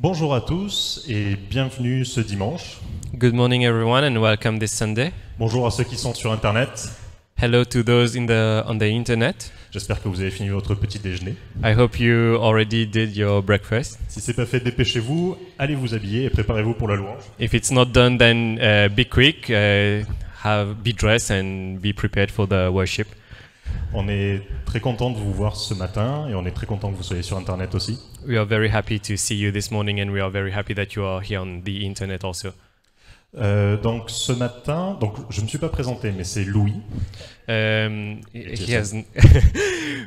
Bonjour à tous et bienvenue ce dimanche. Good morning, everyone, and welcome this Sunday. Bonjour à ceux qui sont sur Internet. Hello to those on the internet. J'espère que vous avez fini votre petit déjeuner. I hope you already did your breakfast. Si c'est pas fait, dépêchez-vous, allez vous habiller et préparez-vous pour la louange. If it's not done, then be quick, be dressed, and be prepared for the worship. On est très content de vous voir ce matin et on est très content que vous soyez sur Internet aussi. We are very happy to see you this morning, and we are very happy that you are here on the internet also. Donc ce matin, je ne me suis pas présenté, mais c'est Louis. He hasn't.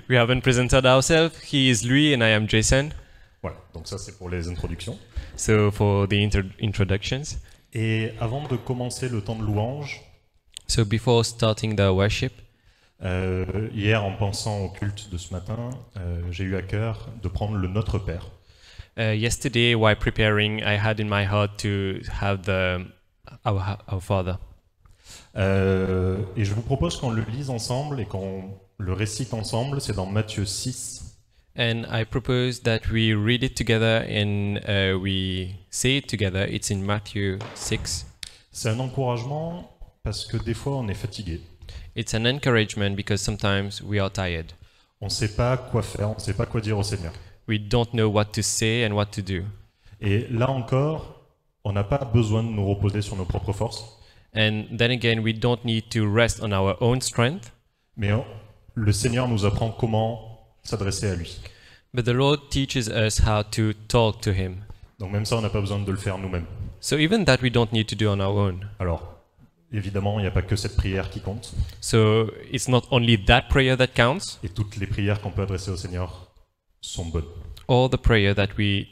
We haven't presented ourselves. He is Louis, and I am Jason. Voilà, donc ça c'est pour les introductions. So for the introductions. Et avant de commencer le temps de louange, So before starting the worship. Hier, en pensant au culte de ce matin, j'ai eu à cœur de prendre le Notre Père. Yesterday, while preparing, I had in my heart to have our Father. Et je vous propose qu'on le lise ensemble et qu'on le récite ensemble. C'est dans Matthieu 6. And I propose that we read it together and we say it together. It's in Matthew 6. C'est un encouragement parce que des fois on est fatigué. It's an encouragement because sometimes we are tired. On ne sait pas quoi faire, on ne sait pas quoi dire au Seigneur. We don't know what to say and what to do. Et là encore, on n'a pas besoin de nous reposer sur nos propres forces. And then again, we don't need to rest on our own strength. Mais le Seigneur nous apprend comment s'adresser à lui. But the Lord teaches us how to talk to Him. Donc même ça, on n'a pas besoin de le faire nous-mêmes. So even that we don't need to do on our own. Alors, évidemment, il n'y a pas que cette prière qui compte. So it's not only that prayer that counts. Et toutes les prières qu'on peut adresser au Seigneur sont bonnes. All the prayer that we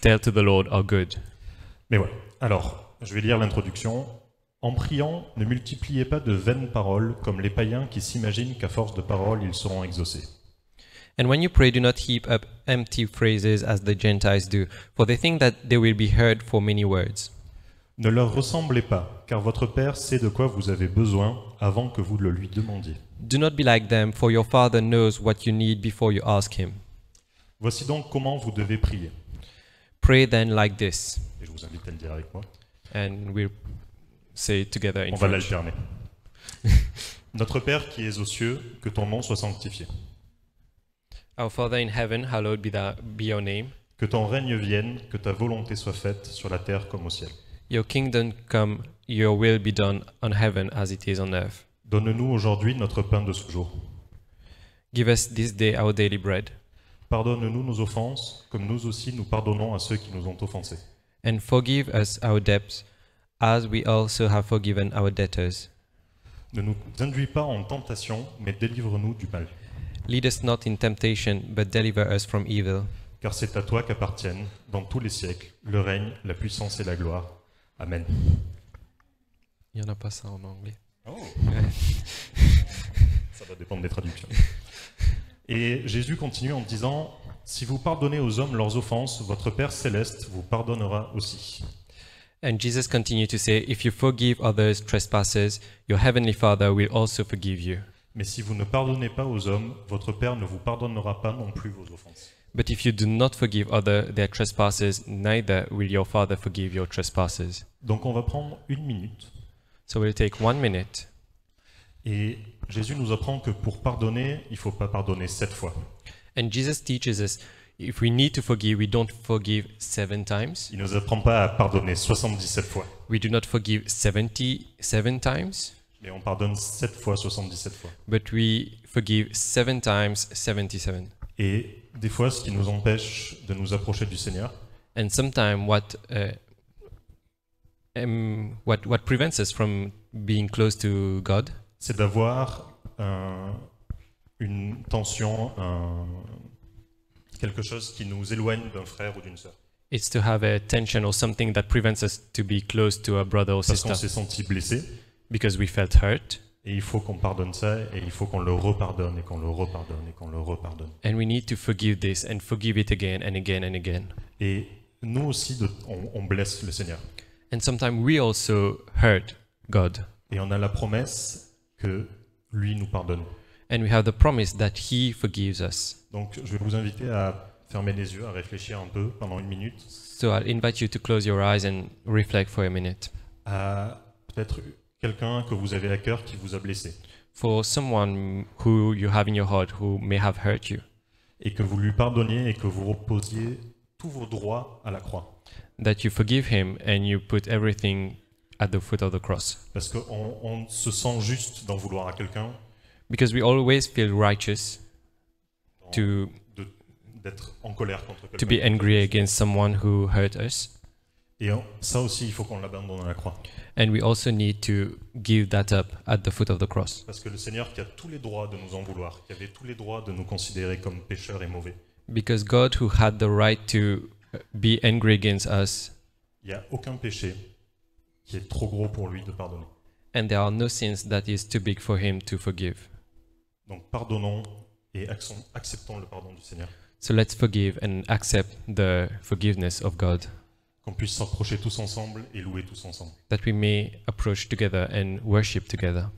tell to the Lord are good. Mais voilà. Alors, je vais lire l'introduction. En priant, ne multipliez pas de vaines paroles comme les païens qui s'imaginent qu'à force de paroles, ils seront exaucés. And when you pray, do not heap up empty phrases as the Gentiles do, for they think that they will be heard for many words. Ne leur ressemblez pas, car votre Père sait de quoi vous avez besoin avant que vous le lui demandiez. Do not be like them, for your Father knows what you need before you ask Him. Voici donc comment vous devez prier. Pray then like this. Et je vous invite à le dire avec moi. And we'll say it together in On va French. l'alterner. Notre Père qui es aux cieux, que ton nom soit sanctifié. Our Father in heaven, hallowed be your name. Que ton règne vienne, que ta volonté soit faite sur la terre comme au ciel. Your kingdom come, your will be done on heaven as it is on earth. Donne-nous aujourd'hui notre pain de ce jour. Give us this day our daily bread. Pardonne-nous nos offenses, comme nous aussi nous pardonnons à ceux qui nous ont offensés. And forgive us our debts, as we also have forgiven our debtors. Ne nous induis pas en tentation, mais délivre-nous du mal. Lead us not in temptation, but deliver us from evil. Car c'est à toi qu'appartiennent, dans tous les siècles, le règne, la puissance et la gloire. Amen. Il n'y en a pas ça en anglais. Oh. Ça va dépendre des traductions. Et Jésus continue en disant, « Si vous pardonnez aux hommes leurs offenses, votre Père céleste vous pardonnera aussi. » And Jesus continued to say, if you forgive others' trespasses, your heavenly Father will also forgive you. Mais si vous ne pardonnez pas aux hommes, votre Père ne vous pardonnera pas non plus vos offenses. But if you do not forgive their trespasses, neither will your Father forgive your trespasses. Donc on va prendre 1 minute. So we'll take 1 minute. Et Jésus nous apprend que pour pardonner, il ne faut pas pardonner 7 fois. And Jesus teaches us, if we need to forgive, we don't forgive 7 times. Il ne nous apprend pas à pardonner 77 fois. We do not forgive 77 times. Mais on pardonne 7 fois 77 fois. But we forgive 7 times 77. Et des fois, ce qui nous empêche de nous approcher du Seigneur, And sometimes what prevents us from being close to God, c'est d'avoir une tension, quelque chose qui nous éloigne d'un frère ou d'une sœur. it's to have a tension or something that prevents us to be close to a brother or Parce qu'on sister s'est senti blessé, because we felt hurt. et il faut qu'on pardonne ça, et il faut qu'on le repardonne, et qu'on le repardonne, et qu'on le repardonne. And we need to forgive this and forgive it again and again and again. Et nous aussi, on blesse le Seigneur. And sometimes we also hurt God. Et on a la promesse que lui nous pardonne. And we have the promise that He forgives us. Donc je vais vous inviter à fermer les yeux, à réfléchir un peu pendant une minute So I'll invite you to close your eyes and reflect for a minute. à peut-être quelqu'un que vous avez à cœur qui vous a blessé For someone who you have in your heart who may have hurt you, et que vous lui pardonniez et que vous reposiez tous vos droits à la croix. that you forgive him and you put everything at the foot of the cross. Parce qu'on se sent juste d'en vouloir à quelqu'un, Because we always feel righteous to d'être en colère contre be quelqu'un. angry against someone who hurt us. Et ça aussi, il faut qu'on l'abandonne à la croix. And we also need to give that up at the foot of the cross. Parce que le Seigneur qui a tous les droits de nous en vouloir, qui avait tous les droits de nous considérer comme pécheurs et mauvais, Because God, who had the right to be angry against us, il n'y a aucun péché qui est trop gros pour lui de pardonner. and there are no sins that is too big for him to forgive. Donc pardonnons et acceptons le pardon du Seigneur. So let's forgive and accept the forgiveness of God, Qu'on puisse s'approcher tous ensemble et louer tous ensemble. that we may approach together and worship together.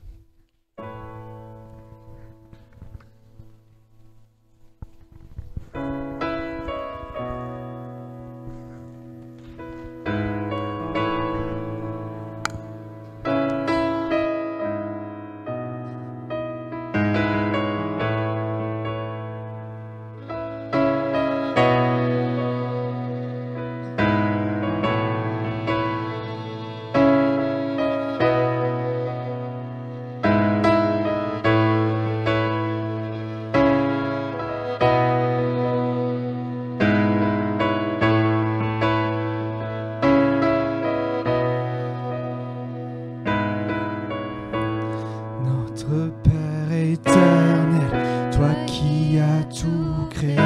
Notre Père éternel, toi qui as tout créé,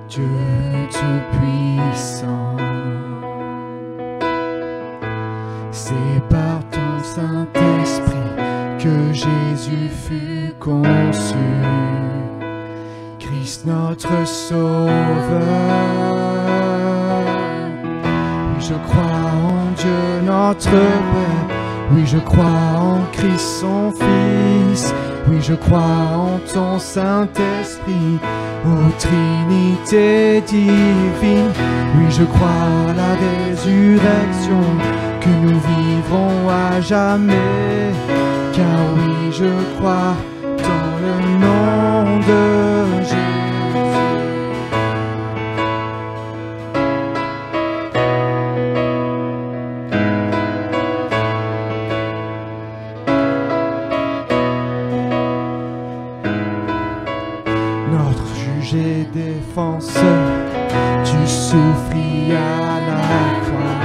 Dieu tout-puissant, c'est par ton Saint-Esprit que Jésus fut conçu, Christ notre Sauveur. Oui, je crois en Dieu notre Père. Oui, je crois en Christ son Fils. Oui, je crois en ton Saint-Esprit, ô Trinité divine. Oui, je crois à la résurrection, que nous vivrons à jamais. Car oui, je crois dans le nom de Jésus. Notre juge et défenseur, tu souffris à la croix,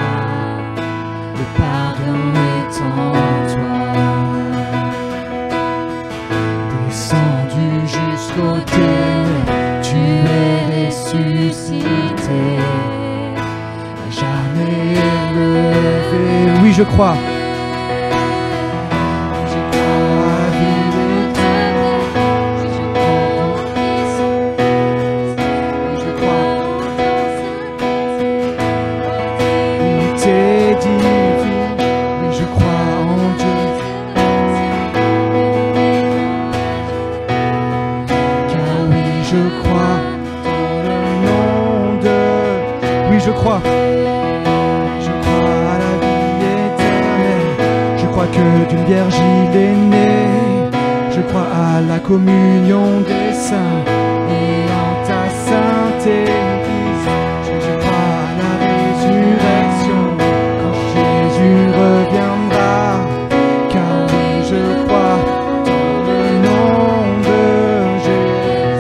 le pardon est en toi. Descendu jusqu'au ténèbres, tu es ressuscité, à jamais élevé. Oui, je crois. Je crois à la vie éternelle. Je crois que d'une vierge il est né. Je crois à la communion des saints et en ta sainte Église. Je crois à la résurrection quand Jésus reviendra. Car oui, je crois dans le nom de Jésus.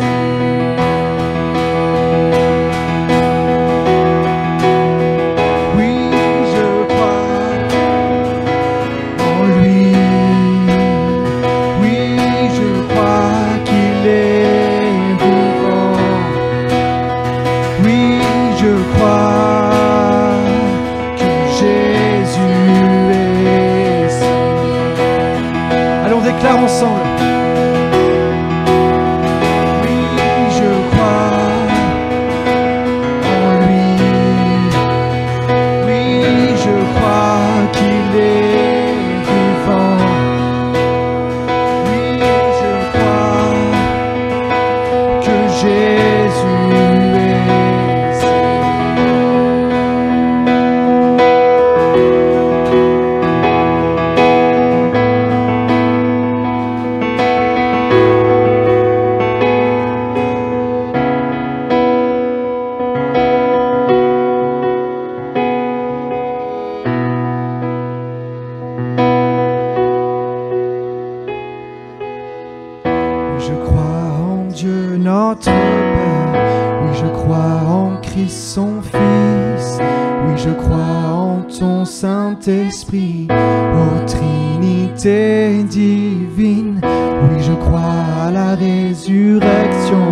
je crois en Dieu notre Père. Oui, je crois en Christ son Fils. Oui, je crois en ton Saint-Esprit, ô Trinité divine. Oui, je crois à la résurrection,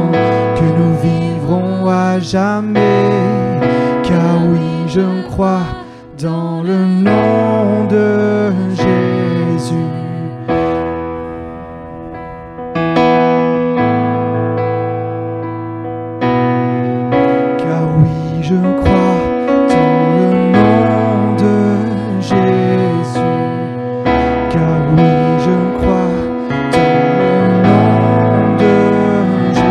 que nous vivrons à jamais. Car oui, je crois dans le nom de Jésus. Car oui, je crois dans le nom de Jésus. Car oui, je crois dans le nom de Jésus.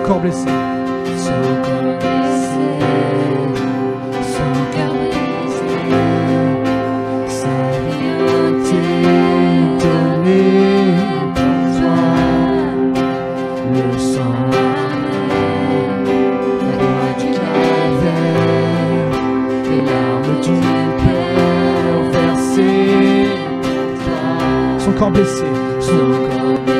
corps blessé. Son corps blessé, son cœur brisé, sa vie entière donnée pour toi. Le sang la croix du calvaire, les larmes du Père versées pour toi. Son corps blessé, son corps blessé.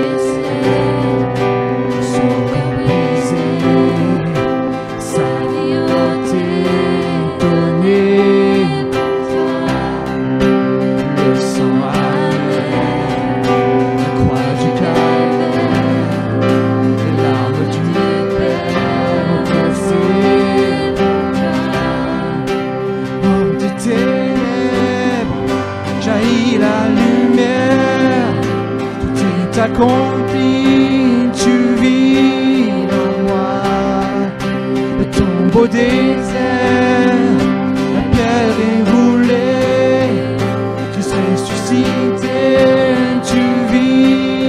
Accompli, tu vis en moi. Le tombeau désert, la pierre est roulée. Christ ressuscité, tu vis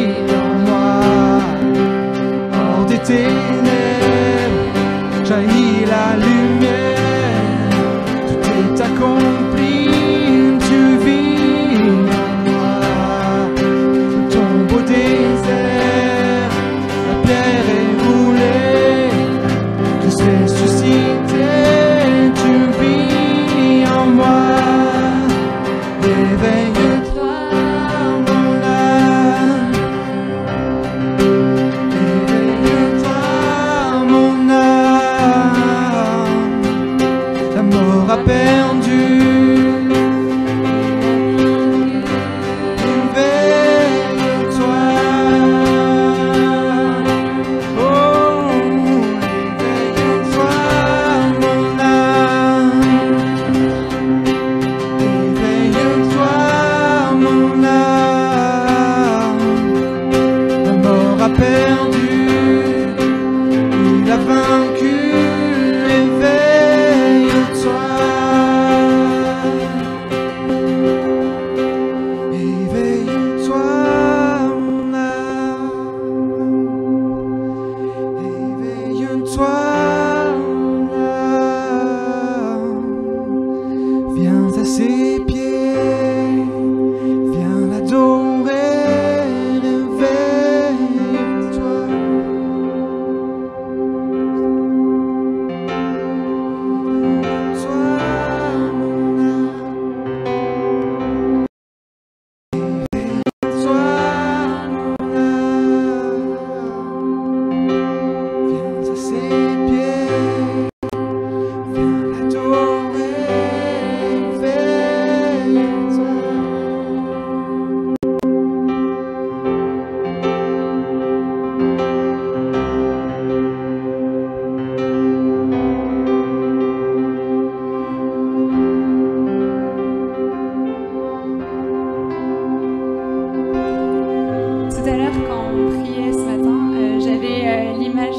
Tout à l'heure, quand on priait ce matin, j'avais l'image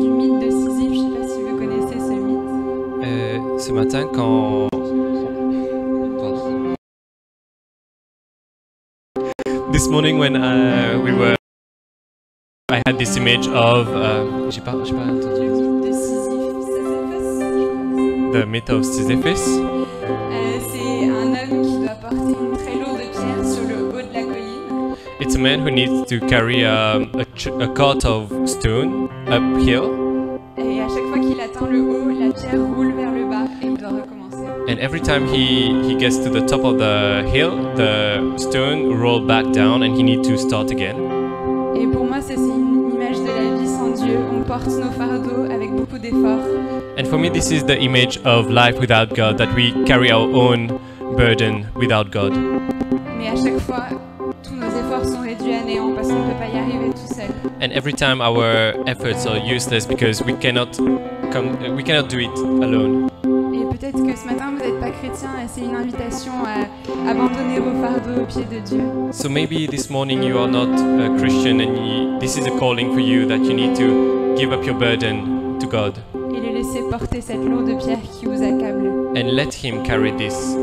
du mythe de Sisyphe. Je ne sais pas si vous connaissez ce mythe. Ce matin, quand this morning when I had this image of j'ai pas entendu. De Sisyphe, Sisyphus, The myth of Sisyphus. c'est un homme qui doit porter une très lourde pierre sur le haut de la colline. It's a man who needs to carry a cart of stone uphill, Et à chaque fois qu'il atteint le haut, la pierre roule vers le bas et il doit recommencer. and every time he gets to the top of the hill, the stone roll back down, and he needs to start again. Et pour moi, ça c'est une image de la vie sans Dieu. On porte nos fardeaux avec beaucoup d'efforts. And for me, this is the image of life without God, that we carry our own burden without God. Mais à chaque fois, tous nos efforts sont réduits à néant parce qu'on ne peut pas y arriver tout seul. And every time our efforts are useless because we cannot do it alone. Et peut-être que ce matin, vous n'êtes pas chrétien et c'est une invitation à abandonner vos fardeaux aux pieds de Dieu. So maybe this morning you are not a Christian, and this is a calling for you that you need to give up your burden to God Et le laisser porter cette lourde pierre qui vous accable. and let Him carry this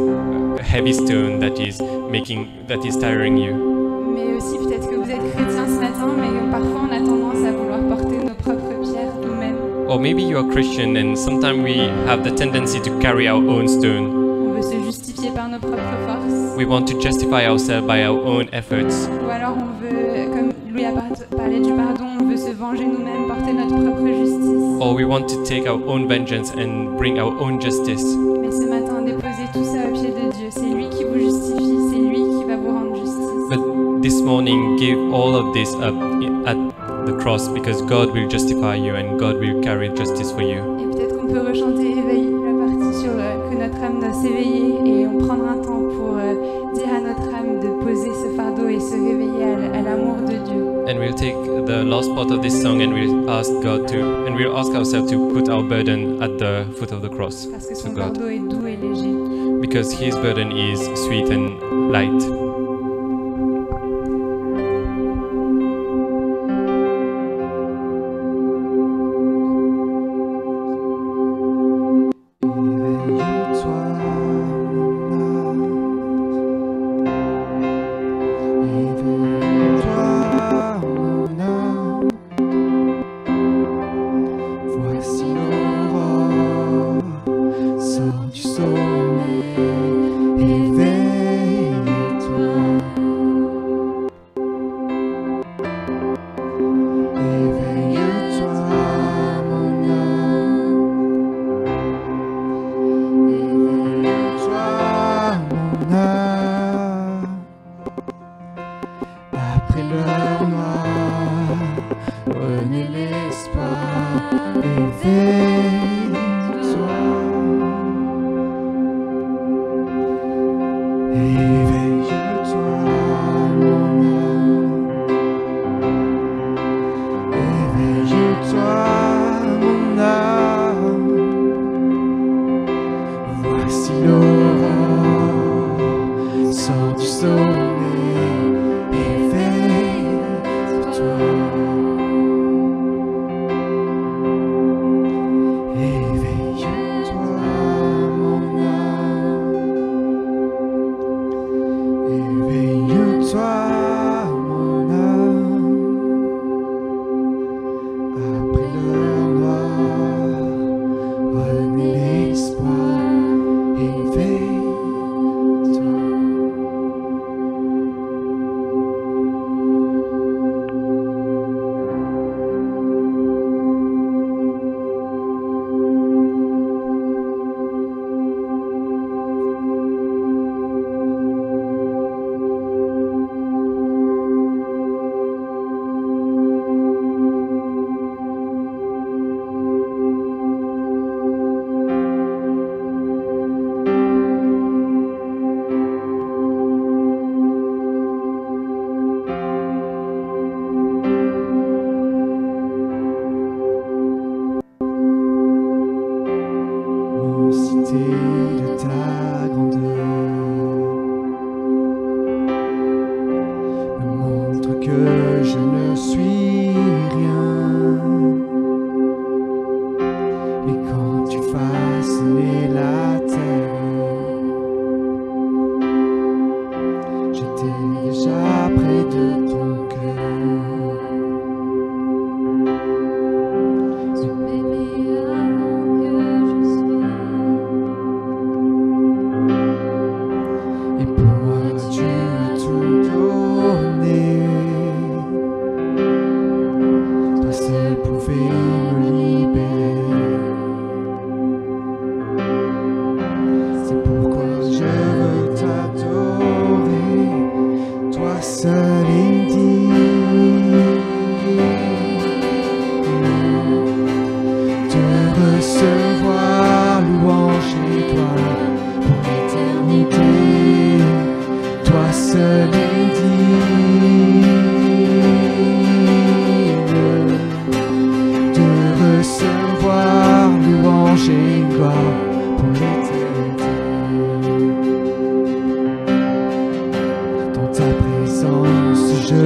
heavy stone that is tiring you. Mais aussi peut-être que vous êtes chrétien ce matin, mais parfois on a tendance à vouloir porter nos propres pierres nous-mêmes. Or maybe you are Christian, and sometimes we have the tendency to carry our own stone. On veut se justifier par nos propres forces. We want to justify ourselves by our own efforts. Ou alors on veut, comme Louis a parlé du pardon, on veut se venger nous-mêmes, porter notre propre justice. Or we want to take our own vengeance and bring our own justice. Mais ce matin, déposez tout ça aux pieds de Dieu. C'est lui qui vous justifie, c'est lui qui va vous rendre justice. But this morning, give all of this up at the cross, because God will justify you and God will carry justice for you. Et peut-être qu'on peut rechanter éveille, la partie sur que notre âme doit s'éveiller et on prendra un temps pour dire à notre âme de poser ce fardeau et se réveiller à l'amour de Dieu. And we'll take the last part of this song and we'll ask ourselves to put our burden at the foot of the cross Parce que to son God, fardeau est doux et léger. because His burden is sweet and light. Éveille-toi, mon âme. Voici l'aurore, sors du sommeil, éveille-toi. Éveille-toi, mon âme. Éveille-toi, mon âme. Après l'heure noire, renaît l'espoir. Éveille-toi. Éveille-toi, mon âme. Éveille-toi, mon âme. Voici l'aurore, sors du sommeil, éveille-toi. que je ne suis rien. Et quand tu façonnais la terre, j'étais déjà près de ton cœur. Tu m'aimais avant que je sois. Et pour moi tu as tout donné. Toi seul pouvais me libérer. C'est pourquoi je veux t'adorer. Toi seul est digne de recevoir louange et gloire pour l'éternité. Toi seul est digne de recevoir louange et gloire pour l'éternité. Dans ta présence je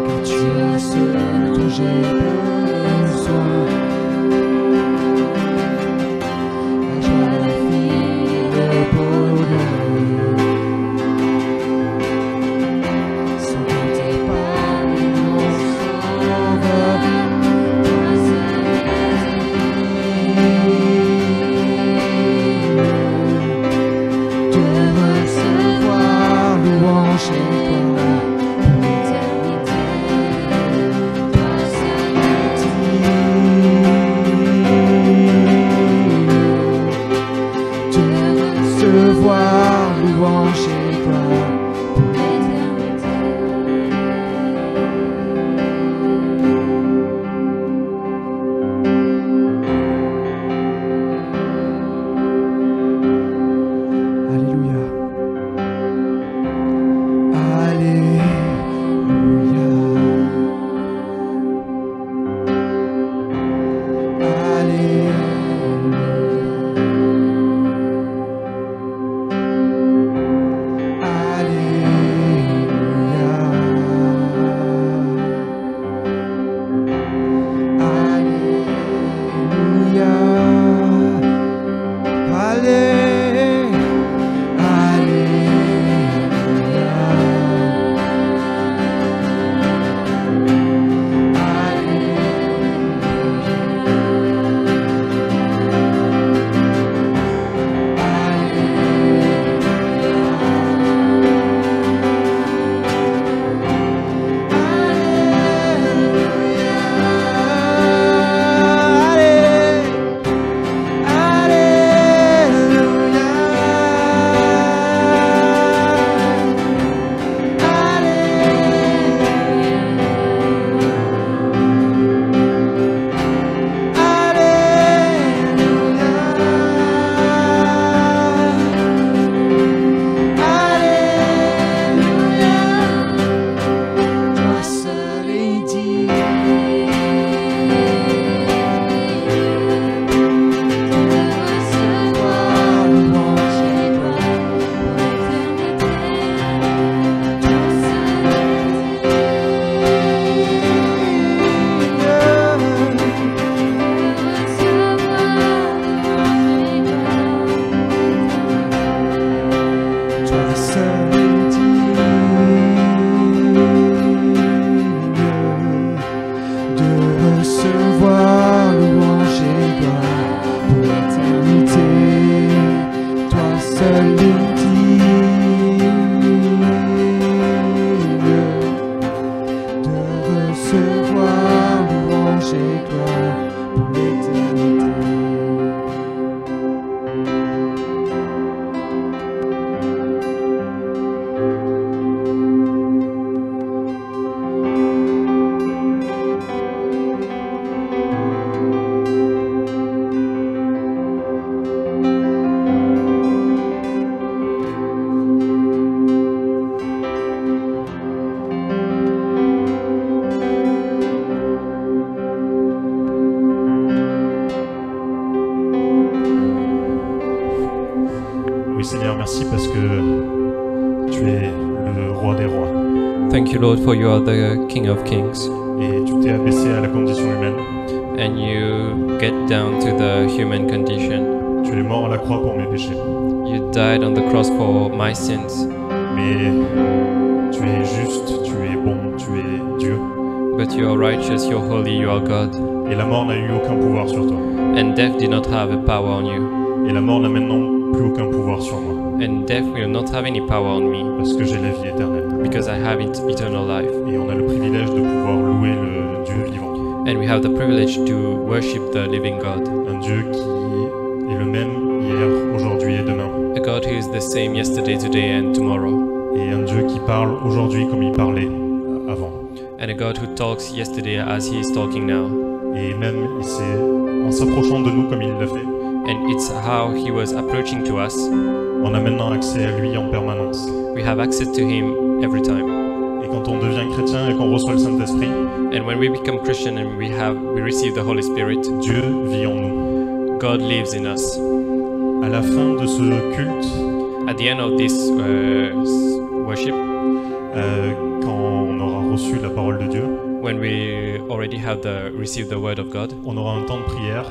car tu es ce dont j'ai besoin. La joie, la vie, le bonheur sont dans tes pas, mon sauveur. Toi seul de recevoir louange et gloire pour l'éternité. Toi seul est digne de recevoir louange et gloire pour l'éternité. Alléluia. tu es le roi des rois. Thank you, Lord, for you are the King of Kings. Et tu t'es abaissé à la condition humaine. And you get down to the human condition. Tu es mort à la croix pour mes péchés. You died on the cross for my sins. Mais tu es juste, tu es bon, tu es Dieu. But you are righteous, you are holy, you are God. Et la mort n'a eu aucun pouvoir sur toi. And death did not have a power on you. Et la mort n'a maintenant plus aucun pouvoir sur moi. And death will not have any power on me. Parce que j'ai la vie éternelle. Because I have eternal life. Et on a le privilège de pouvoir louer le Dieu vivant. And we have the privilege to worship the living God. Un Dieu qui est le même hier, aujourd'hui et demain. A God who is the same yesterday, today and tomorrow. Et un Dieu qui parle aujourd'hui comme il parlait avant. And a God who talks yesterday as he is talking now. Et même en s'approchant de nous comme il l'a fait, And it's how he was approaching to us. on a maintenant accès à lui en permanence. We have access to him every time. Et quand on devient chrétien et qu'on reçoit le Saint-Esprit, And when we become Christian and we receive the Holy Spirit, Dieu vit en nous. God lives in us. À la fin de ce culte, At the end of this worship, quand on aura reçu la parole de Dieu, when we already have received the word of God, on aura un temps de prière.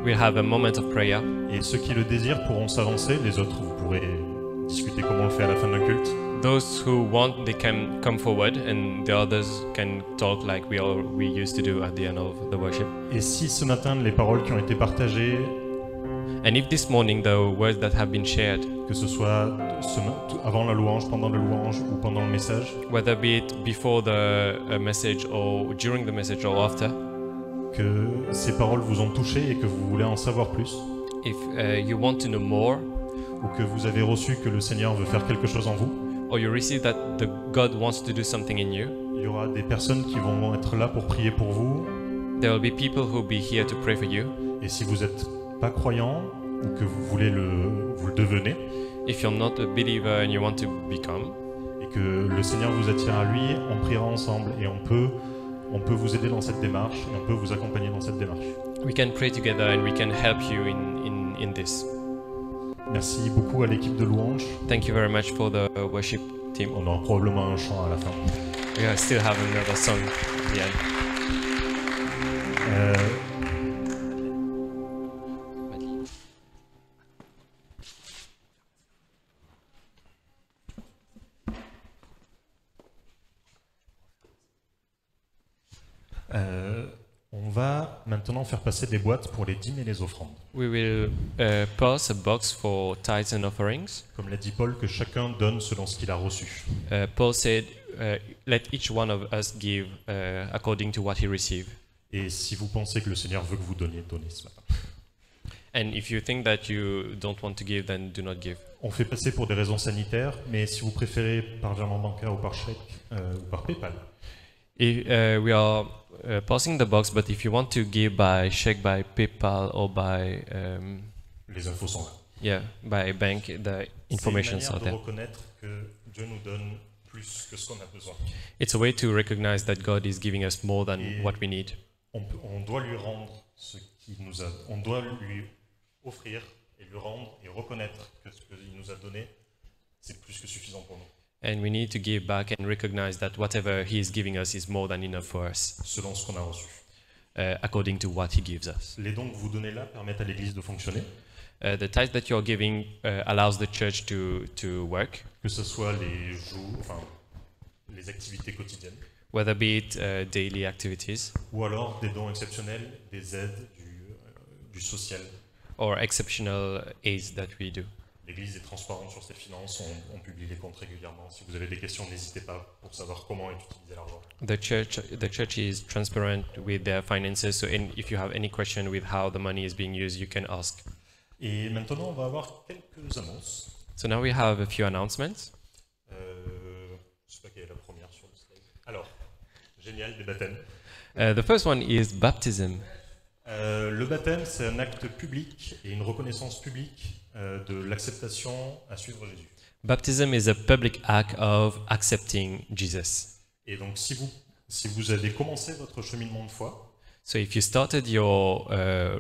we'll have a moment of prayer. Et ceux qui le désirent pourront s'avancer. Les autres, vous pourrez discuter comment on le fait à la fin d'un culte. Those who want, they can come forward, and the others can talk like we used to do at the end of the worship. Et si ce matin, les paroles qui ont été partagées, And if this morning the words that have been shared, que ce soit avant la louange, pendant la louange ou pendant le message, whether be it before the message or during the message or after, que ces paroles vous ont touché et que vous voulez en savoir plus, if you want to know more, ou que vous avez reçu que le Seigneur veut faire quelque chose en vous, or you receive that the God wants to do something in you, il y aura des personnes qui vont être là pour prier pour vous. there will be people who will be here to pray for you. Et si vous n'êtes pas croyant ou que vous voulez vous le devenez, If you're not a believer and you want to become, et que le Seigneur vous attire à lui, on priera ensemble et on peut vous aider dans cette démarche et on peut vous accompagner dans cette démarche. we can pray together and we can help you in this. Merci beaucoup à l'équipe de louange. Thank you very much for the worship team. On aura probablement un chant à la fin. We still have another song at the end. On va maintenant faire passer des boîtes pour les dîmes et les offrandes. We will pass a box for tithes and offerings. Comme l'a dit Paul, que chacun donne selon ce qu'il a reçu. Paul said, let each one of us give according to what he received. Et si vous pensez que le Seigneur veut que vous donniez, donnez ce matin. And if you think that you don't want to give, then do not give. On fait passer pour des raisons sanitaires, mais si vous préférez par virement bancaire ou par chèque ou par PayPal, We are passing the box, but if you want to give by check, by PayPal, or by les infos sont là. by bank, the information C'est are une manière de there. reconnaître que Dieu nous donne plus que ce qu'on a besoin. It's a way to recognize that God is giving us more than Et- what we need. On doit lui rendre ce qu'il nous a. On doit lui offrir et lui rendre et reconnaître que ce qu'il nous a donné, c'est plus que suffisant pour nous, And we need to give back and recognize that whatever He is giving us is more than enough for us, selon ce qu'on a reçu. according to what He gives us. Les dons que vous donnez là permettent à l'Église de fonctionner, The tithe that you're giving allows the church to work, que ce soit les jours, enfin les activités quotidiennes, whether be it daily activities ou alors des dons exceptionnels, des aides, du social. or exceptional aids that we do. L'Église est transparente sur ses finances, on publie les comptes régulièrement. Si vous avez des questions, n'hésitez pas pour savoir comment est utilisé l'argent. The church is transparent with their finances, so if you have any question with how the money is being used, you can ask. Et maintenant, on va avoir quelques annonces. So now we have a few announcements. Je ne sais pas quelle est la première sur le slide. Alors, génial, des baptêmes. The first one is baptism. Le baptême, c'est un acte public et une reconnaissance publique de l'acceptation à suivre Jésus. Baptism is a public act of accepting Jesus. Et donc, si vous avez commencé votre cheminement de foi, So if you started your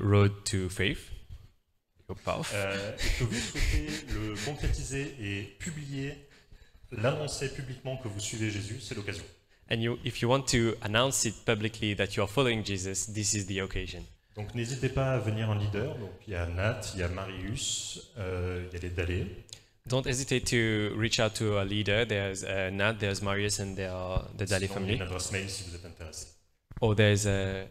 road to faith, your path, et que vous souhaitez le concrétiser et publier l'annoncer publiquement que vous suivez Jésus, c'est l'occasion. And if you want to announce it publicly that you are following Jesus, this is the occasion. Donc n'hésitez pas à venir en leader. Donc il y a Nat, il y a Marius, il y a les Dalé. Don't hesitate to reach out to a leader. There's Nat, there's Marius, and there are the Dali Sinon, il y a family. une adresse mail si vous êtes intéressé. Or there's a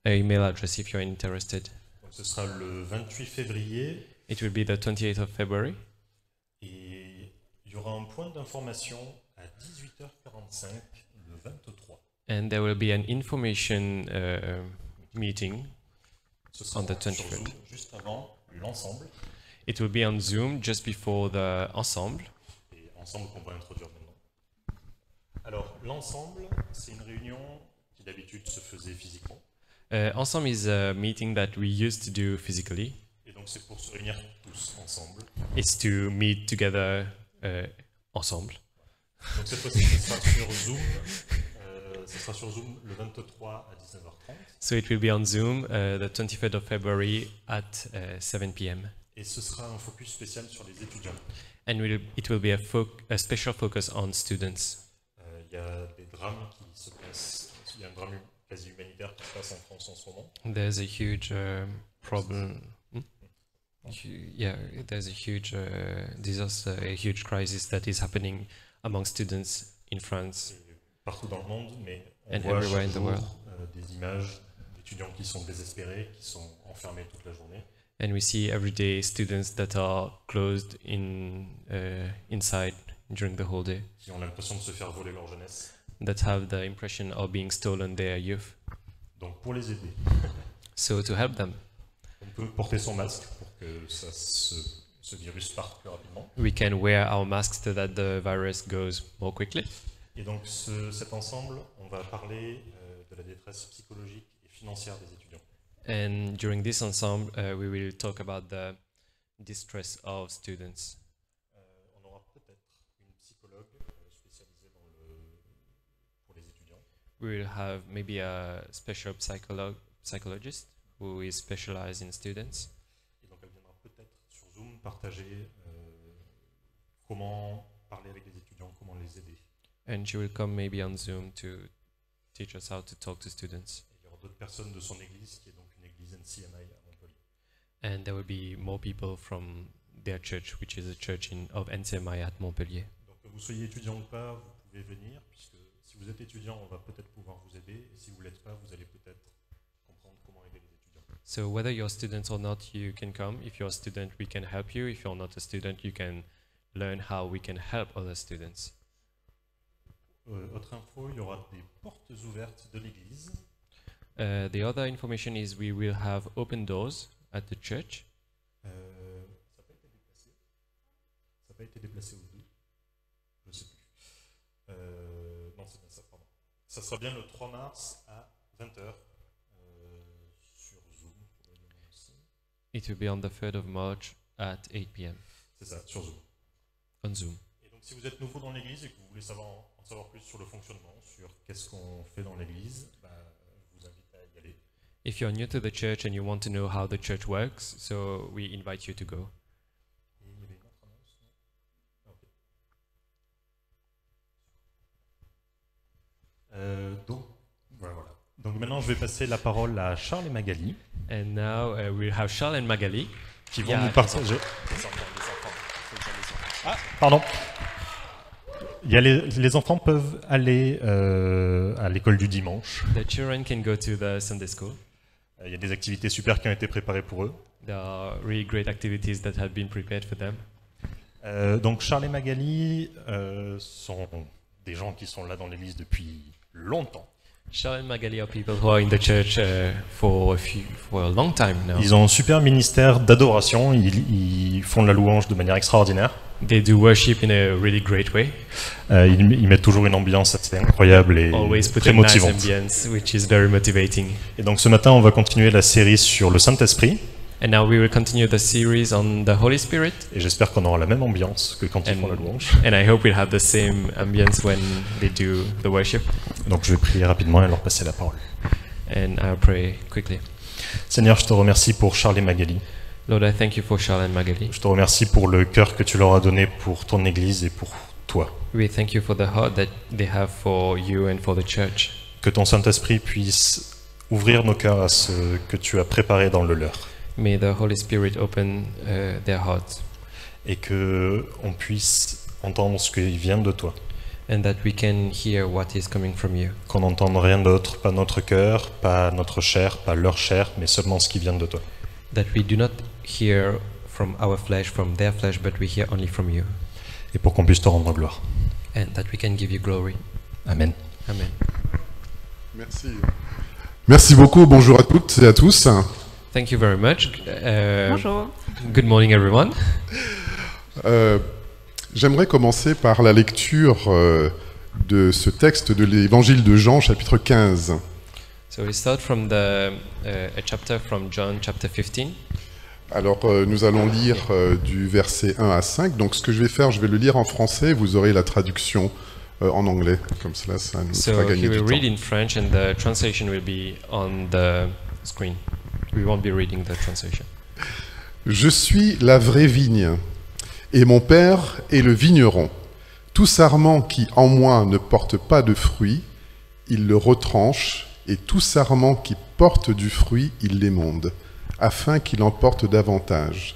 email address if you're interested. Donc ce sera le 28 février It will be the 28th of February. et il y aura un point d'information à 18h45 le 23. And there will be an information meeting. Ce sera On the sur 23rd. Zoom, juste avant l'ensemble. It will be on Zoom just before the ensemble. Et ensemble qu'on va introduire maintenant. Alors l'ensemble, c'est une réunion qui d'habitude se faisait physiquement. Ensemble is a meeting that we used to do physically. Et donc c'est pour se réunir tous ensemble. It's to meet together ensemble. Donc cette fois-ci, ce sera sur Zoom. Ce sera sur Zoom le 23 à 19h30. So it will be on Zoom the 23rd of February at 7 p.m. Et ce sera un focus spécial sur les étudiants. And it will be a special focus on students. Il y a des drames qui se passent. Il y a un drame quasi humanitaire qui se passe en France en ce moment. There's a huge problem. Yeah, there's a huge disaster, a huge crisis that is happening among students in France. Et partout dans le monde, mais on And voit everywhere chaque in the jour world. des images d'étudiants qui sont désespérés, qui sont enfermés toute la journée. And we see everyday students that are closed inside during the whole day, Qui ont l'impression de se faire voler leur jeunesse. that have the impression of being stolen their youth. Donc pour les aider, So to help them, on peut porter son masque pour que ce virus parte plus rapidement. we can wear our masks so that the virus goes more quickly. Et donc cet ensemble, on va parler de la détresse psychologique et financière des étudiants. And during this ensemble, we will talk about the distress of students. On aura peut-être une psychologue spécialisée pour les étudiants. We will have maybe a special psychologist who is specialized in students. Et donc elle viendra peut-être sur Zoom partager comment parler avec les étudiants, comment les aider. And she will come maybe on Zoom to teach us how to talk to students. Et il y aura d'autres personnes de son église, qui est donc une église NCMI à Montpellier. And there will be more people from their church, which is a church of NCMI at Montpellier. Donc que vous soyez étudiant ou pas, vous pouvez venir, puisque si vous êtes étudiant, on va peut-être pouvoir vous aider, et si vous ne l'êtes pas, vous allez peut-être comprendre comment aider les étudiants. So whether you're a student or not, you can come. If you're a student, we can help you. If you're not a student, you can learn how we can help other students. Autre info, il y aura des portes ouvertes de l'église. The other information is we will have open doors at the church. Ça n'a pas été déplacé. Ça n'a pas été déplacé au 2. Je ne sais plus. Non, c'est bien ça, pardon. Ça sera bien le 3 mars à 20h sur Zoom, probablement aussi. It will be on the 3rd of March at 8 p.m. C'est ça, sur Zoom. on Zoom. Et donc, si vous êtes nouveau dans l'église et que vous voulez en savoir plus sur le fonctionnement, sur qu'est-ce qu'on fait dans l'église, je vous invite à y aller. If you're new to the church and you want to know how the church works, so we invite you to go. Et il y avait une autre annonce, non? Ah, ok. Donc, voilà. Donc maintenant, je vais passer la parole à Charles et Magali, And now we'll have Charles and Magali. qui vont Yeah, nous partager. Ah, pardon. Les enfants peuvent aller à l'école du dimanche. The children can go to the Sunday school. Il y a des activités super qui ont été préparées pour eux. There are really great activities that have been prepared for them. Donc Charles et Magali sont des gens qui sont là dans l'église depuis longtemps. Charles and Magali are people who are in the church for a long time now. Ils ont un super ministère d'adoration, ils font de la louange de manière extraordinaire. They do worship in a really great way. Ils mettent toujours une ambiance assez incroyable et Always put très a nice motivante. ambience, which is very motivating. Et donc ce matin, on va continuer la série sur le Saint-Esprit. And now we will continue the series on the Holy Spirit. Et j'espère qu'on aura la même ambiance que quand ils font la louange. And I hope we'll have the same ambience when they do the worship. Donc je vais prier rapidement et leur passer la parole. And I'll pray quickly. Seigneur, je te remercie pour Charles et Magali. Lord, I thank you for Charles and Magali. Je te remercie pour le cœur que tu leur as donné pour ton Église et pour toi. We thank you for the heart that they have for you and for the church. Que ton Saint-Esprit puisse ouvrir nos cœurs à ce que tu as préparé dans le leur. May the Holy Spirit open their hearts, Et qu'on puisse entendre ce qui vient de toi. and that we can hear what is coming from you. Qu'on n'entende rien d'autre, pas notre cœur, pas notre chair, pas leur chair, mais seulement ce qui vient de toi. That we do not hear from our flesh, from their flesh, but we hear only from you. Et pour qu'on puisse te rendre gloire. And that we can give you glory. Amen. Amen. Merci. Merci beaucoup, bonjour à toutes et à tous. Thank you very much. Bonjour. Good morning, everyone. J'aimerais commencer par la lecture de ce texte de l'évangile de Jean, chapitre 15. So we start from a chapter from John, chapter 15. Alors, nous allons lire du verset 1 à 5. Donc, ce que je vais faire, je vais le lire en français, vous aurez la traduction en anglais. Comme cela, ça nous So fera he gagner du will temps. read in French and the translation will be on the screen. We won't be reading the translation. Je suis la vraie vigne, et mon Père est le vigneron. Tout sarment qui en moi ne porte pas de fruit, il le retranche, et tout sarment qui porte du fruit, il l'émonde, afin qu'il en porte davantage.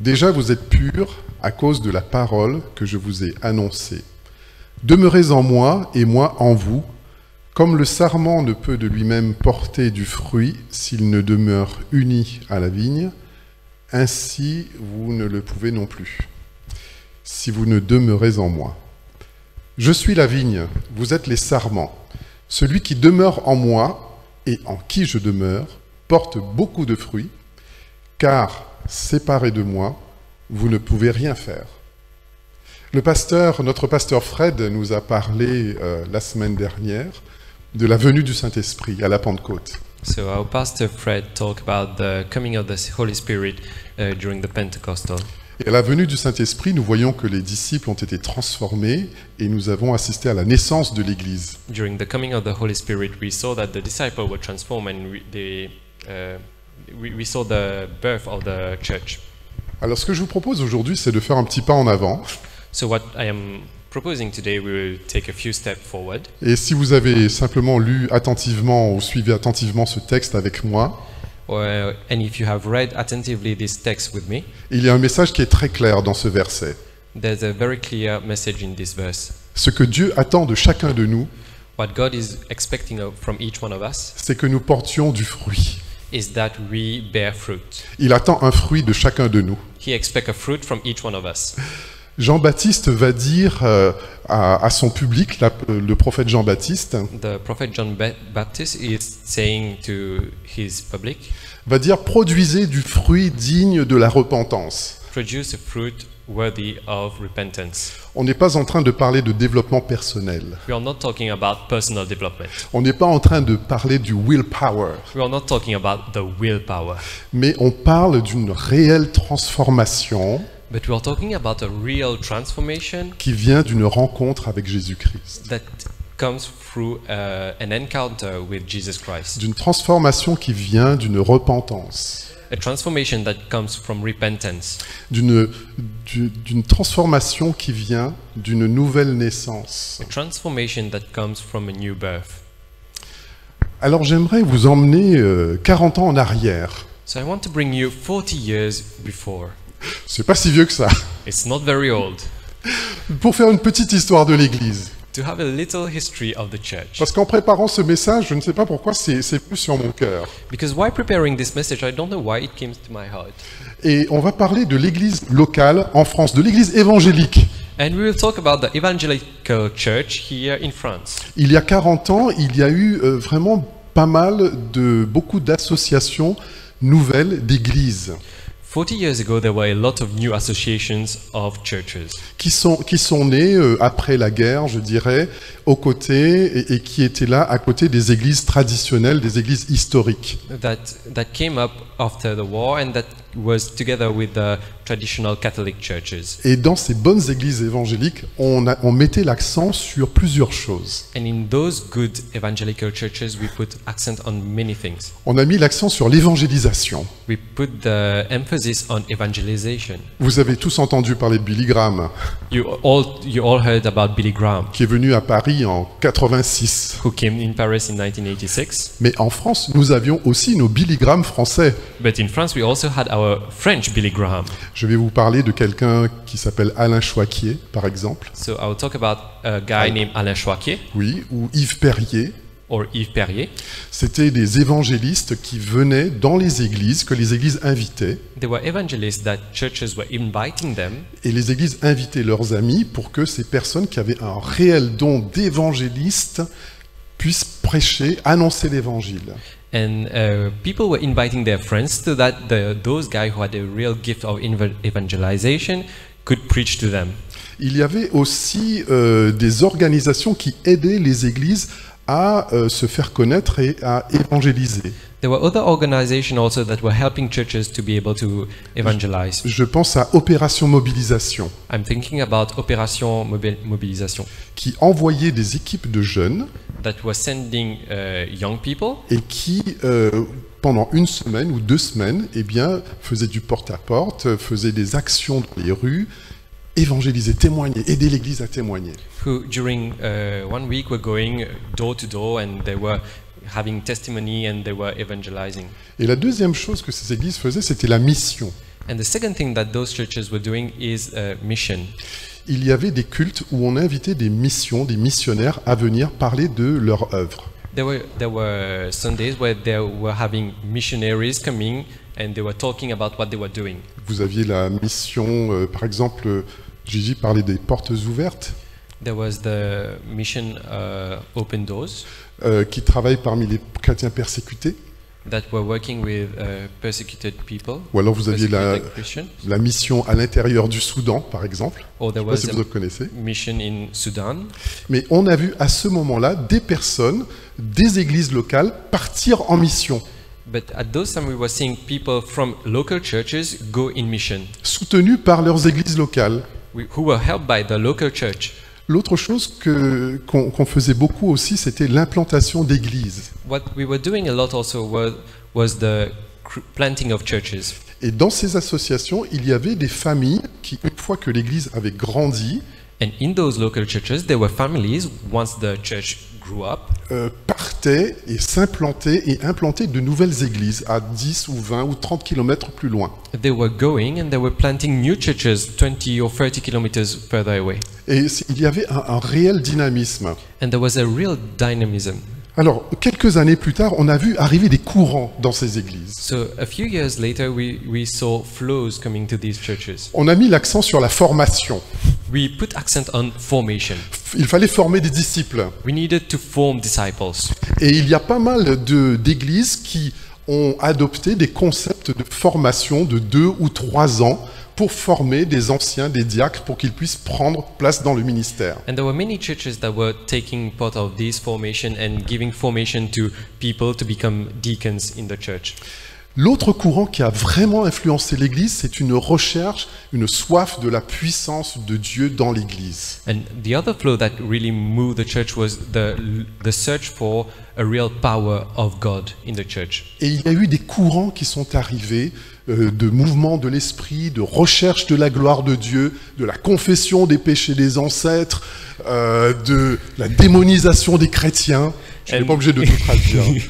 Déjà vous êtes purs à cause de la parole que je vous ai annoncée. Demeurez en moi et moi en vous, comme le sarment ne peut de lui-même porter du fruit s'il ne demeure uni à la vigne, ainsi vous ne le pouvez non plus, si vous ne demeurez en moi. Je suis la vigne, vous êtes les sarments. Celui qui demeure en moi et en qui je demeure porte beaucoup de fruits, car séparés de moi, vous ne pouvez rien faire. Notre pasteur Fred nous a parlé la semaine dernière de la venue du Saint-Esprit à la Pentecôte. So our pastor Fred talked about the coming of the Holy Spirit during the Pentecostal. Et à la venue du Saint-Esprit, nous voyons que les disciples ont été transformés et nous avons assisté à la naissance de l'Église. During the coming of the Holy Spirit, we saw that the disciples were transformed and we saw the birth of the church. Alors ce que je vous propose aujourd'hui, c'est de faire un petit pas en avant. So what I am proposing today, we will take a few steps forward. Et si vous avez simplement lu attentivement ou suivi attentivement ce texte avec moi, And if you have read attentively this text with me, il y a un message qui est très clair dans ce verset. there's a very clear message in this verse. Ce que Dieu attend de chacun de nous, What God is expecting from each one of us c'est que nous portions du fruit. is that we bear fruit. Il attend un fruit de chacun de nous. He expects a fruit from each one of us. Jean-Baptiste va dire à son public, le prophète Jean-Baptiste, The prophet John Baptist is saying to his public, va dire « Produisez du fruit digne de la repentance produce a fruit worthy of repentance. ». On n'est pas en train de parler de développement personnel. We are not talking about personal development. On n'est pas en train de parler du willpower. We are not talking about the willpower. Mais on parle d'une réelle transformation But we are talking about a real transformation qui vient d'une rencontre avec Jésus-Christ. that comes through an encounter with Jesus Christ. D'une transformation qui vient d'une repentance. A transformation that comes from repentance. D'une transformation qui vient d'une nouvelle naissance. A transformation that comes from a new birth. Alors j'aimerais vous emmener 40 ans en arrière. So I want to bring you 40 years before. C'est pas si vieux que ça. It's not very old. Pour faire une petite histoire de l'Église. To have a little history of the church. Parce qu'en préparant ce message, je ne sais pas pourquoi c'est plus sur mon cœur. Because while preparing this message, I don't know why it came to my heart. Et on va parler de l'Église locale en France, de l'Église évangélique. And we will talk about the evangelical church here in France. Il y a 40 ans, il y a eu vraiment pas mal beaucoup d'associations nouvelles d'églises 40 years ago, there were a lot of new associations of churches qui sont nées après la guerre, je dirais, aux côtés et qui étaient là à côté des églises traditionnelles, des églises historiques. that came up after the war and that was together with the traditional Catholic churches. Et dans ces bonnes églises évangéliques, on mettait l'accent sur plusieurs choses. And in those good evangelical churches, we put accent on many things. On a mis l'accent sur l'évangélisation. We put the emphasis on evangelization. Vous avez tous entendu parler de Billy Graham, You all heard about Billy Graham, qui est venu à Paris en 86. who came in Paris in 1986. Mais en France, nous avions aussi nos Billy Graham français. But in France, we also had our French Billy Graham. Je vais vous parler de quelqu'un qui s'appelle Alain Choiquier, par exemple. So I will talk about a guy named Alain Choiquier Oui, ou Yves Perrier. or Yves Perrier. C'était des évangélistes qui venaient dans les églises, que les églises invitaient. They were evangelists that churches were inviting them, Et les églises invitaient leurs amis pour que ces personnes qui avaient un réel don d'évangéliste puissent prêcher, annoncer l'évangile. and people were inviting their friends so that those guys who had a real gift of evangelization could preach to them. Il y avait aussi des organisations qui aidaient les églises à se faire connaître et à évangéliser. There were other organizations also that were helping churches to be able to evangelize. Je pense à Opération Mobilisation, I'm thinking about Opération Mobilisation, qui envoyait des équipes de jeunes that was sending young people et qui, pendant une semaine ou 2 semaines, eh bien, faisaient du porte-à-porte, faisaient des actions dans les rues, évangéliser, témoigner, aider l'Église à témoigner. who during 1 week were going door to door and they were having testimony and they were evangelizing. Et la deuxième chose que ces églises faisaient, c'était la mission. And the second thing that those churches were doing is mission. Il y avait des cultes où on invitait des missions, des missionnaires à venir parler de leur œuvre. There were Sundays where they were having missionaries coming and they were talking about what they were doing. Vous aviez la mission, par exemple, Gigi parlait des portes ouvertes, There was the mission Open Doors qui travaillent parmi les chrétiens persécutés. that were working with persecuted people, Ou alors vous aviez persecuted Christians. la mission à l'intérieur du Soudan, par exemple. Or there Je ne sais was pas si vous a le connaissez. mission in Sudan. Mais on a vu à ce moment-là des personnes, des églises locales partir en mission, But at those time we were seeing people from local churches go in mission, soutenues par leurs églises locales. who were helped by the local church. L'autre chose qu'on faisait beaucoup aussi, c'était l'implantation d'églises. What we were doing a lot also was the planting of churches. Et dans ces associations, il y avait des familles qui, une fois que l'église avait grandi, And in those local churches, there were families, once the church grew up, partaient et s'implantaient et implantaient de nouvelles églises à 10 ou 20 ou 30 kilomètres plus loin. they were going and they were planting new churches 20 or 30 kilometers further away. Et il y avait un réel dynamisme. And there was a real dynamism. Alors, quelques années plus tard, on a vu arriver des courants dans ces églises. So a few years later, we saw flows coming to these churches. On a mis l'accent sur la formation. We put accent on formation. Il fallait former des disciples. We needed to form disciples. Et il y a pas mal d'églises qui ont adopté des concepts de formation de 2 ou 3 ans pour former des anciens, des diacres, pour qu'ils puissent prendre place dans le ministère. And there were many churches that were taking part of this formation and giving formation to people to become deacons in the church. L'autre courant qui a vraiment influencé l'Église, c'est une recherche, une soif de la puissance de Dieu dans l'Église. And the other flow that really moved the church was the search for a real power of God in the church. Et il y a eu des courants qui sont arrivés, de mouvements de l'esprit, de recherche de la gloire de Dieu, de la confession des péchés des ancêtres, de la démonisation des chrétiens. Je n'ai pas obligé de tout traduire.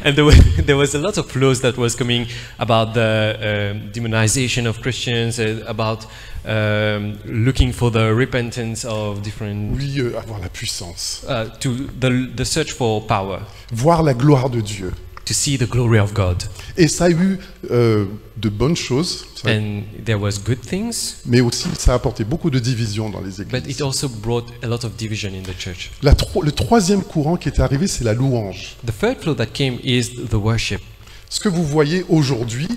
And there was a lot of flows that was coming about the demonization of Christians, about looking for the repentance of different, Oui, avoir la puissance, to the search for power, voir la gloire de Dieu. to see the glory of God. Et ça a eu de bonnes choses, And there was good things, mais aussi ça a apporté beaucoup de divisions dans les but it églises. also brought a lot of division in the church. Le troisième courant qui est arrivé, c'est la louange. The third flow that came is the worship. Ce que vous voyez aujourd'hui,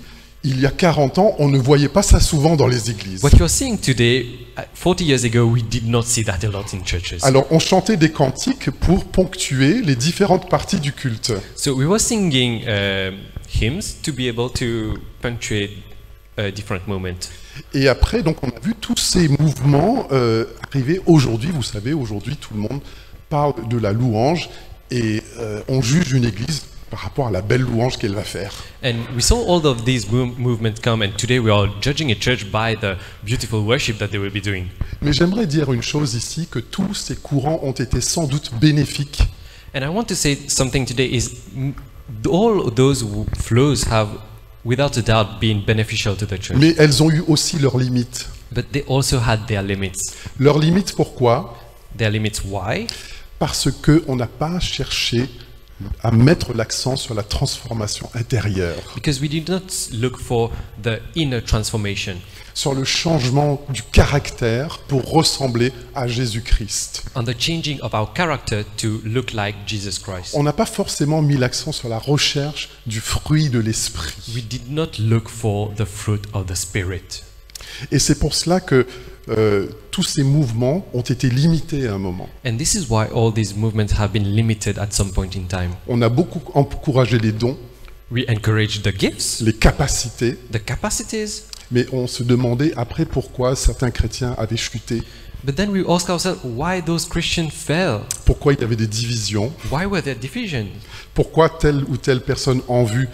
Il y a 40 ans, on ne voyait pas ça souvent dans les églises. What you're seeing today, 40 years ago, we did not see that a lot in churches. Alors, on chantait des cantiques pour ponctuer les différentes parties du culte. So we were singing hymns to be able to punctuate different moments. Et après, donc, on a vu tous ces mouvements arriver aujourd'hui. Vous savez, aujourd'hui, tout le monde parle de la louange et on juge une église par rapport à la belle louange qu'elle va faire. And we saw all of these movements come, and today we are judging a church by the beautiful worship that they will be doing. Mais j'aimerais dire une chose ici, que tous ces courants ont été sans doute bénéfiques. And I want to say something today is all those flows have, without a doubt, been beneficial to the church. Mais elles ont eu aussi leurs limites. But they also had their limits. Leurs limites, pourquoi? Their limits, why? Parce qu'on n'a pas cherché à mettre l'accent sur la transformation intérieure, Because we did not look for the inner transformation, sur le changement du caractère pour ressembler à Jésus-Christ. on the changing of our character to look like Jesus Christ. On n'a pas forcément mis l'accent sur la recherche du fruit de l'esprit. We did not look for the fruit of the Spirit. Et c'est pour cela que tous ces mouvements ont été limités à un moment. And this is why all these movements have been limited at some point in time. On a beaucoup encouragé les dons, We encourage the gifts, les capacités, the capacities, mais on se demandait après pourquoi certains chrétiens avaient chuté, but then we ask ourselves why those Christians fell. pourquoi il y avait des divisions, Why were there divisions? pourquoi telle ou telle personne en vue,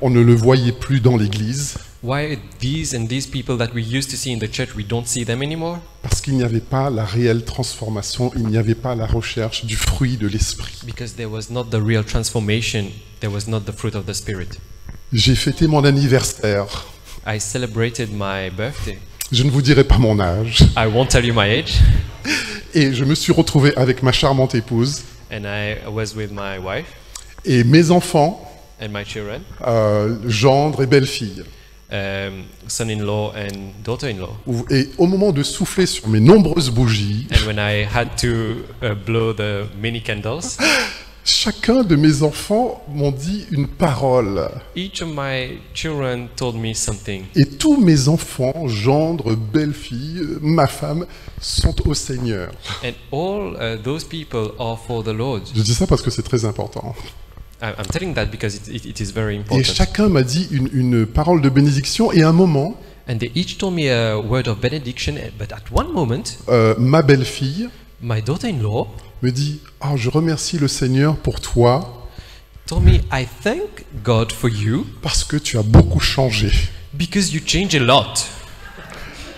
on ne le voyait plus dans l'église, Why these and these people that we used to see in the church, we don't see them anymore? parce qu'il n'y avait pas la réelle transformation, il n'y avait pas la recherche du fruit de l'esprit. Because there was not the real transformation, there was not the fruit of the Spirit. J'ai fêté mon anniversaire. I celebrated my birthday. Je ne vous dirai pas mon âge. I won't tell you my age. Et je me suis retrouvé avec ma charmante épouse And I was with my wife et mes enfants, and my children, gendre et belle-fille. son-in-law and daughter-in-law. Et au moment de souffler sur mes nombreuses bougies, And when I had to blow the many candles, chacun de mes enfants m'ont dit une parole. each of my children told me something. Et tous mes enfants, gendre, belle-fille, ma femme, sont au Seigneur. And all those people are for the Lord. Je dis ça parce que c'est très important. I'm telling that because it is very Et important. chacun m'a dit une parole de bénédiction. Et à un moment, And they each told me a word of benediction, but at one moment, ma belle-fille my daughter-in-law me dit « Ah, je remercie le Seigneur pour toi told me, I thank God for you parce que tu as beaucoup changé. because you change a lot. »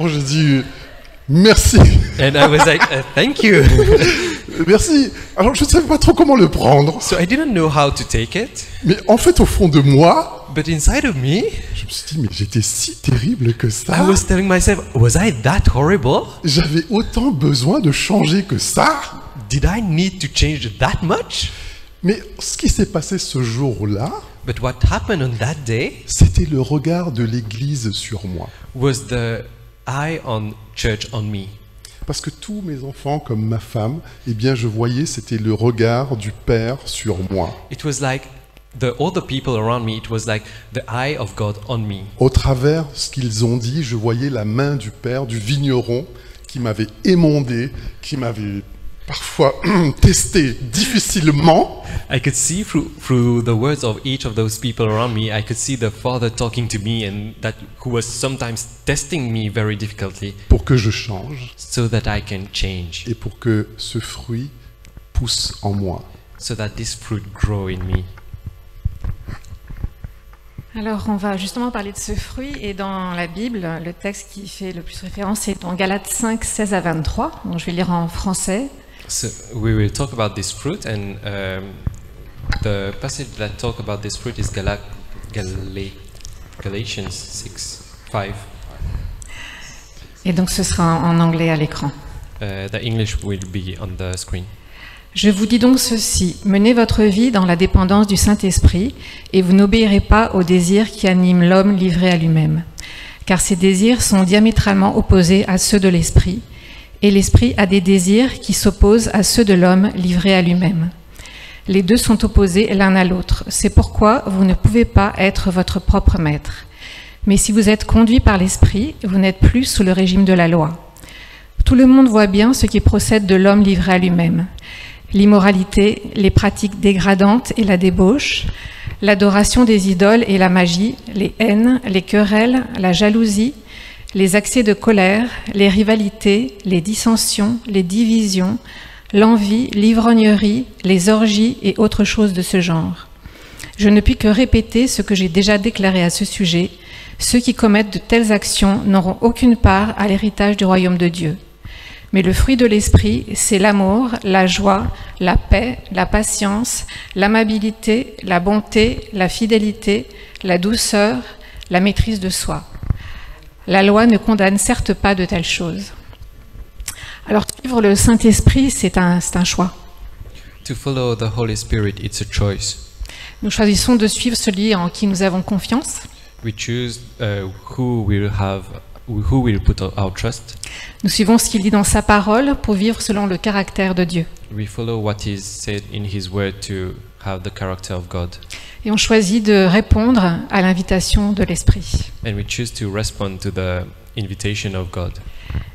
Oh, j'ai dit « Merci, And I was like, thank you. merci. » Alors, je ne savais pas trop comment le prendre. So I didn't know how to take it, Mais en fait, au fond de moi, but inside of me, je me suis dit « Mais j'étais si terrible que I ça. was telling myself, was I that horrible? J'avais autant besoin de changer que ça. » Did I need to change that much? Mais ce qui s'est passé ce jour-là, But what happened on that day c'était le regard de l'Église sur moi. was the eye on church on me. Parce que tous mes enfants, comme ma femme, eh bien, je voyais, c'était le regard du Père sur moi. It was like all the people around me, it was like the eye of God on me. Au travers de ce qu'ils ont dit, je voyais la main du Père, du vigneron, qui m'avait émondé, qui m'avait parfois testé difficilement. I could see through the words of each of those people around me, I could see the Father talking to me and that who was sometimes testing me very difficultly pour que je change so that I can change, et pour que ce fruit pousse en moi. so that this fruit grow in me. Alors, on va justement parler de ce fruit, et dans la Bible, le texte qui fait le plus référence est dans Galates 5, 16 à 23. Donc, je vais lire en français. So we will talk about this fruit, and the passage that talk about this fruit is Galatians 6, 5. Et donc, ce sera en anglais à l'écran. The English will be on the screen. Je vous dis donc ceci, menez votre vie dans la dépendance du Saint-Esprit, et vous n'obéirez pas aux désirs qui animent l'homme livré à lui-même. Car ces désirs sont diamétralement opposés à ceux de l'Esprit, et l'Esprit a des désirs qui s'opposent à ceux de l'homme livré à lui-même. Les deux sont opposés l'un à l'autre. C'est pourquoi vous ne pouvez pas être votre propre maître. Mais si vous êtes conduits par l'Esprit, vous n'êtes plus sous le régime de la loi. Tout le monde voit bien ce qui procède de l'homme livré à lui-même. L'immoralité, les pratiques dégradantes et la débauche, l'adoration des idoles et la magie, les haines, les querelles, la jalousie, les accès de colère, les rivalités, les dissensions, les divisions, l'envie, l'ivrognerie, les orgies et autres choses de ce genre. Je ne puis que répéter ce que j'ai déjà déclaré à ce sujet. Ceux qui commettent de telles actions n'auront aucune part à l'héritage du royaume de Dieu. Mais le fruit de l'esprit, c'est l'amour, la joie, la paix, la patience, l'amabilité, la bonté, la fidélité, la douceur, la maîtrise de soi. La loi ne condamne certes pas de telles choses. Alors, suivre le Saint-Esprit, c'est un choix. To follow the Holy Spirit, it's a choice. Nous choisissons de suivre celui en qui nous avons confiance. We choose who will put our trust. Nous suivons ce qu'il dit dans sa parole pour vivre selon le caractère de Dieu. We follow what is said in His Word to have the character of God. Et on choisit de répondre à l'invitation de l'Esprit. And we choose to respond to the invitation of God,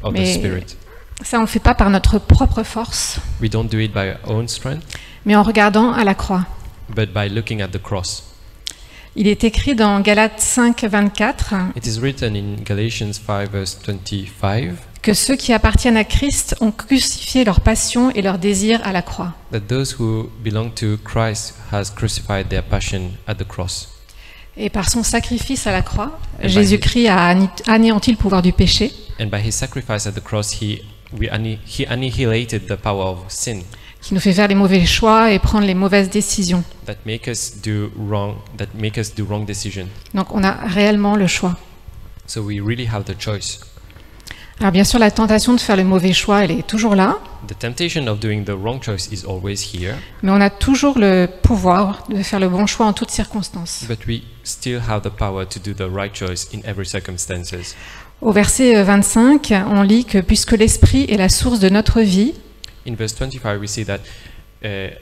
of the Mais Spirit. ça, on ne le fait pas par notre propre force, We don't do it by our own strength, mais en regardant à la croix. but by looking at the cross. Il est écrit dans Galates 5, 24 It is written in Galatians 5 verse 25 que ceux qui appartiennent à Christ ont crucifié leurs passions et leurs désirs à la croix. that those who belong to Christ has crucified their passion at the cross. Et par son sacrifice à la croix, Et Jésus-Christ a anéanti le pouvoir du péché. And by his sacrifice at the cross, he annihilated the power of sin Qui nous fait faire les mauvais choix et prendre les mauvaises décisions. that make us do wrong decision. Donc on a réellement le choix. So we really have the choice. Alors bien sûr, la tentation de faire le mauvais choix, elle est toujours là, The temptation of doing the wrong choice is always here, mais on a toujours le pouvoir de faire le bon choix en toutes circonstances. but we still have the power to do the right choice in every circumstances. Au verset 25, on lit que puisque l'Esprit est la source de notre vie, In verse 25, we see that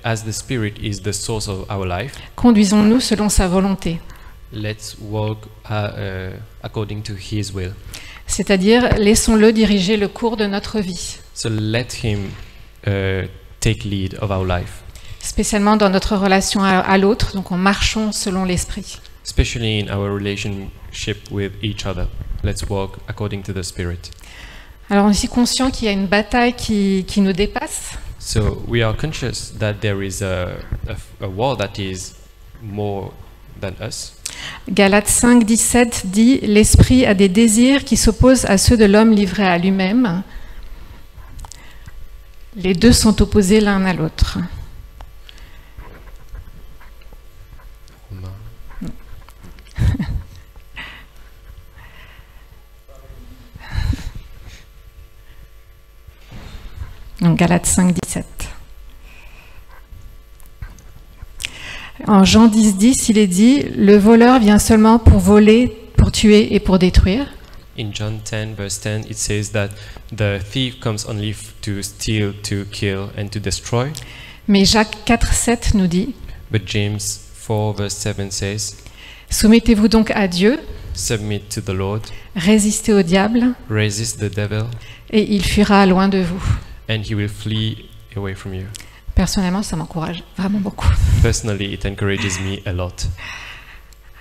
as the Spirit is the source of our life, conduisons-nous selon sa volonté. let's walk according to His will. C'est-à-dire, laissons-le diriger le cours de notre vie, So let Him take lead of our life, spécialement dans notre relation à l'autre, donc en marchant selon l'Esprit. especially in our relationship with each other. Let's walk according to the Spirit. Alors on est aussi conscient qu'il y a une bataille qui nous dépasse, So we are conscious that there is a war that is more than us. Galates 5, 17 dit « L'esprit a des désirs qui s'opposent à ceux de l'homme livré à lui-même. Les deux sont opposés l'un à l'autre. » Donc Galates 5, 17. En Jean 10, 10, il est dit « Le voleur vient seulement pour voler, pour tuer et pour détruire. In John 10 verse 10 it says that the thief comes only to steal, to kill and to destroy. » Mais Jacques 4, 7 nous dit But James 4 verse 7 says, « Soumettez-vous donc à Dieu, submit to the Lord, résistez au diable, resist the devil, et il fuira loin de vous. and he will flee away from you. » Personnellement, ça m'encourage vraiment beaucoup. Personally, it encourages me a lot.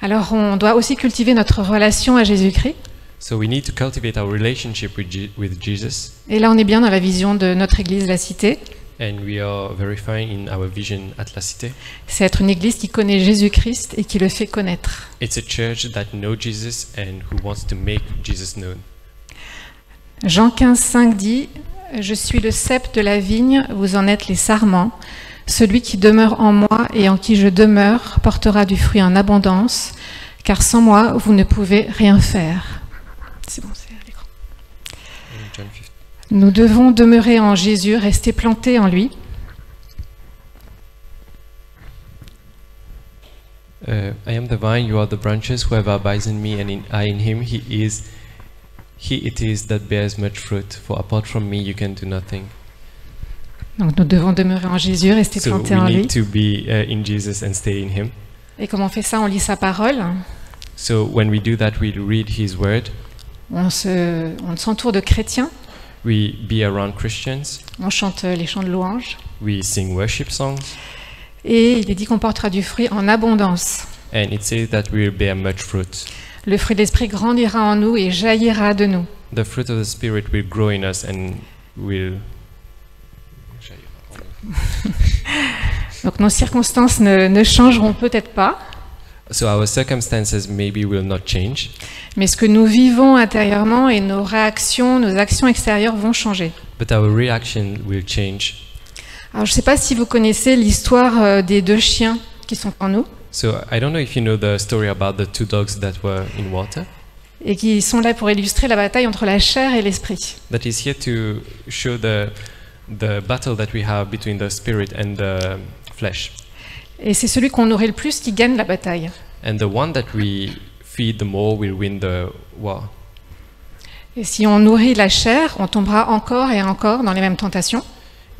Alors, on doit aussi cultiver notre relation à Jésus-Christ. So we need to cultivate our relationship with Jesus, Et là, on est bien dans la vision de notre Église, la Cité. and we are very fine in our vision at La Cité. C'est être une Église qui connaît Jésus-Christ et qui le fait connaître. It's a church that knows Jesus and who wants to make Jesus known. Jean 15, 5 dit « Je suis le cep de la vigne, vous en êtes les sarments. Celui qui demeure en moi et en qui je demeure portera du fruit en abondance, car sans moi, vous ne pouvez rien faire. » C'est bon, c'est à l'écran. John 15. Nous devons demeurer en Jésus, rester plantés en lui. I am the vine, you are the branches. Whoever abides in me and I in him, he it is that bears much fruit. For apart from me, you can do nothing. Donc nous devons demeurer en Jésus, rester So plantés we en lui. need to be in Jesus and stay in him. Et comment on fait ça? On lit sa parole. So when we do that, we read His Word, on s'entoure de chrétiens, we be around Christians, on chante les chants de louange, we sing worship songs, et il est dit qu'on portera du fruit en abondance. and it says that we will bear much fruit. Le fruit de l'esprit grandira en nous et jaillira de nous. The fruit of the Spirit will grow in us and will. Donc nos circonstances ne changeront peut-être pas, So our circumstances maybe will not change, mais ce que nous vivons intérieurement et nos réactions, nos actions extérieures vont changer. but our reaction will change. Alors je ne sais pas si vous connaissez l'histoire des deux chiens qui sont en nous So I don't know if you know the story about the two dogs that were in water. et qui sont là pour illustrer la bataille entre la chair et l'esprit. That is here to show the battle that we have between the spirit and the flesh. Et c'est celui qu'on nourrit le plus qui gagne la bataille. And the one that we feed the more will win the war. Et si on nourrit la chair, on tombera encore et encore dans les mêmes tentations.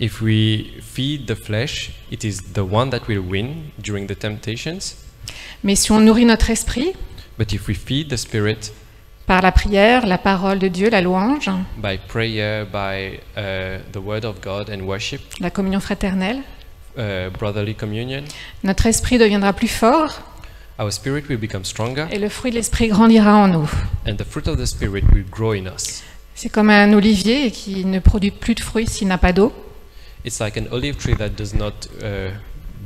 If we feed the flesh, it is the one that will win during the temptations. Mais si on nourrit notre esprit, But if we feed the spirit par la prière, la parole de Dieu, la louange, by prayer, by the word of God and worship, la communion fraternelle, brotherly communion, notre esprit deviendra plus fort our spirit will become stronger et le fruit de l'esprit grandira en nous. and the fruit of the spirit will grow in us. C'est comme un olivier qui ne produit plus de fruits s'il n'a pas d'eau. It's like an olive tree that does not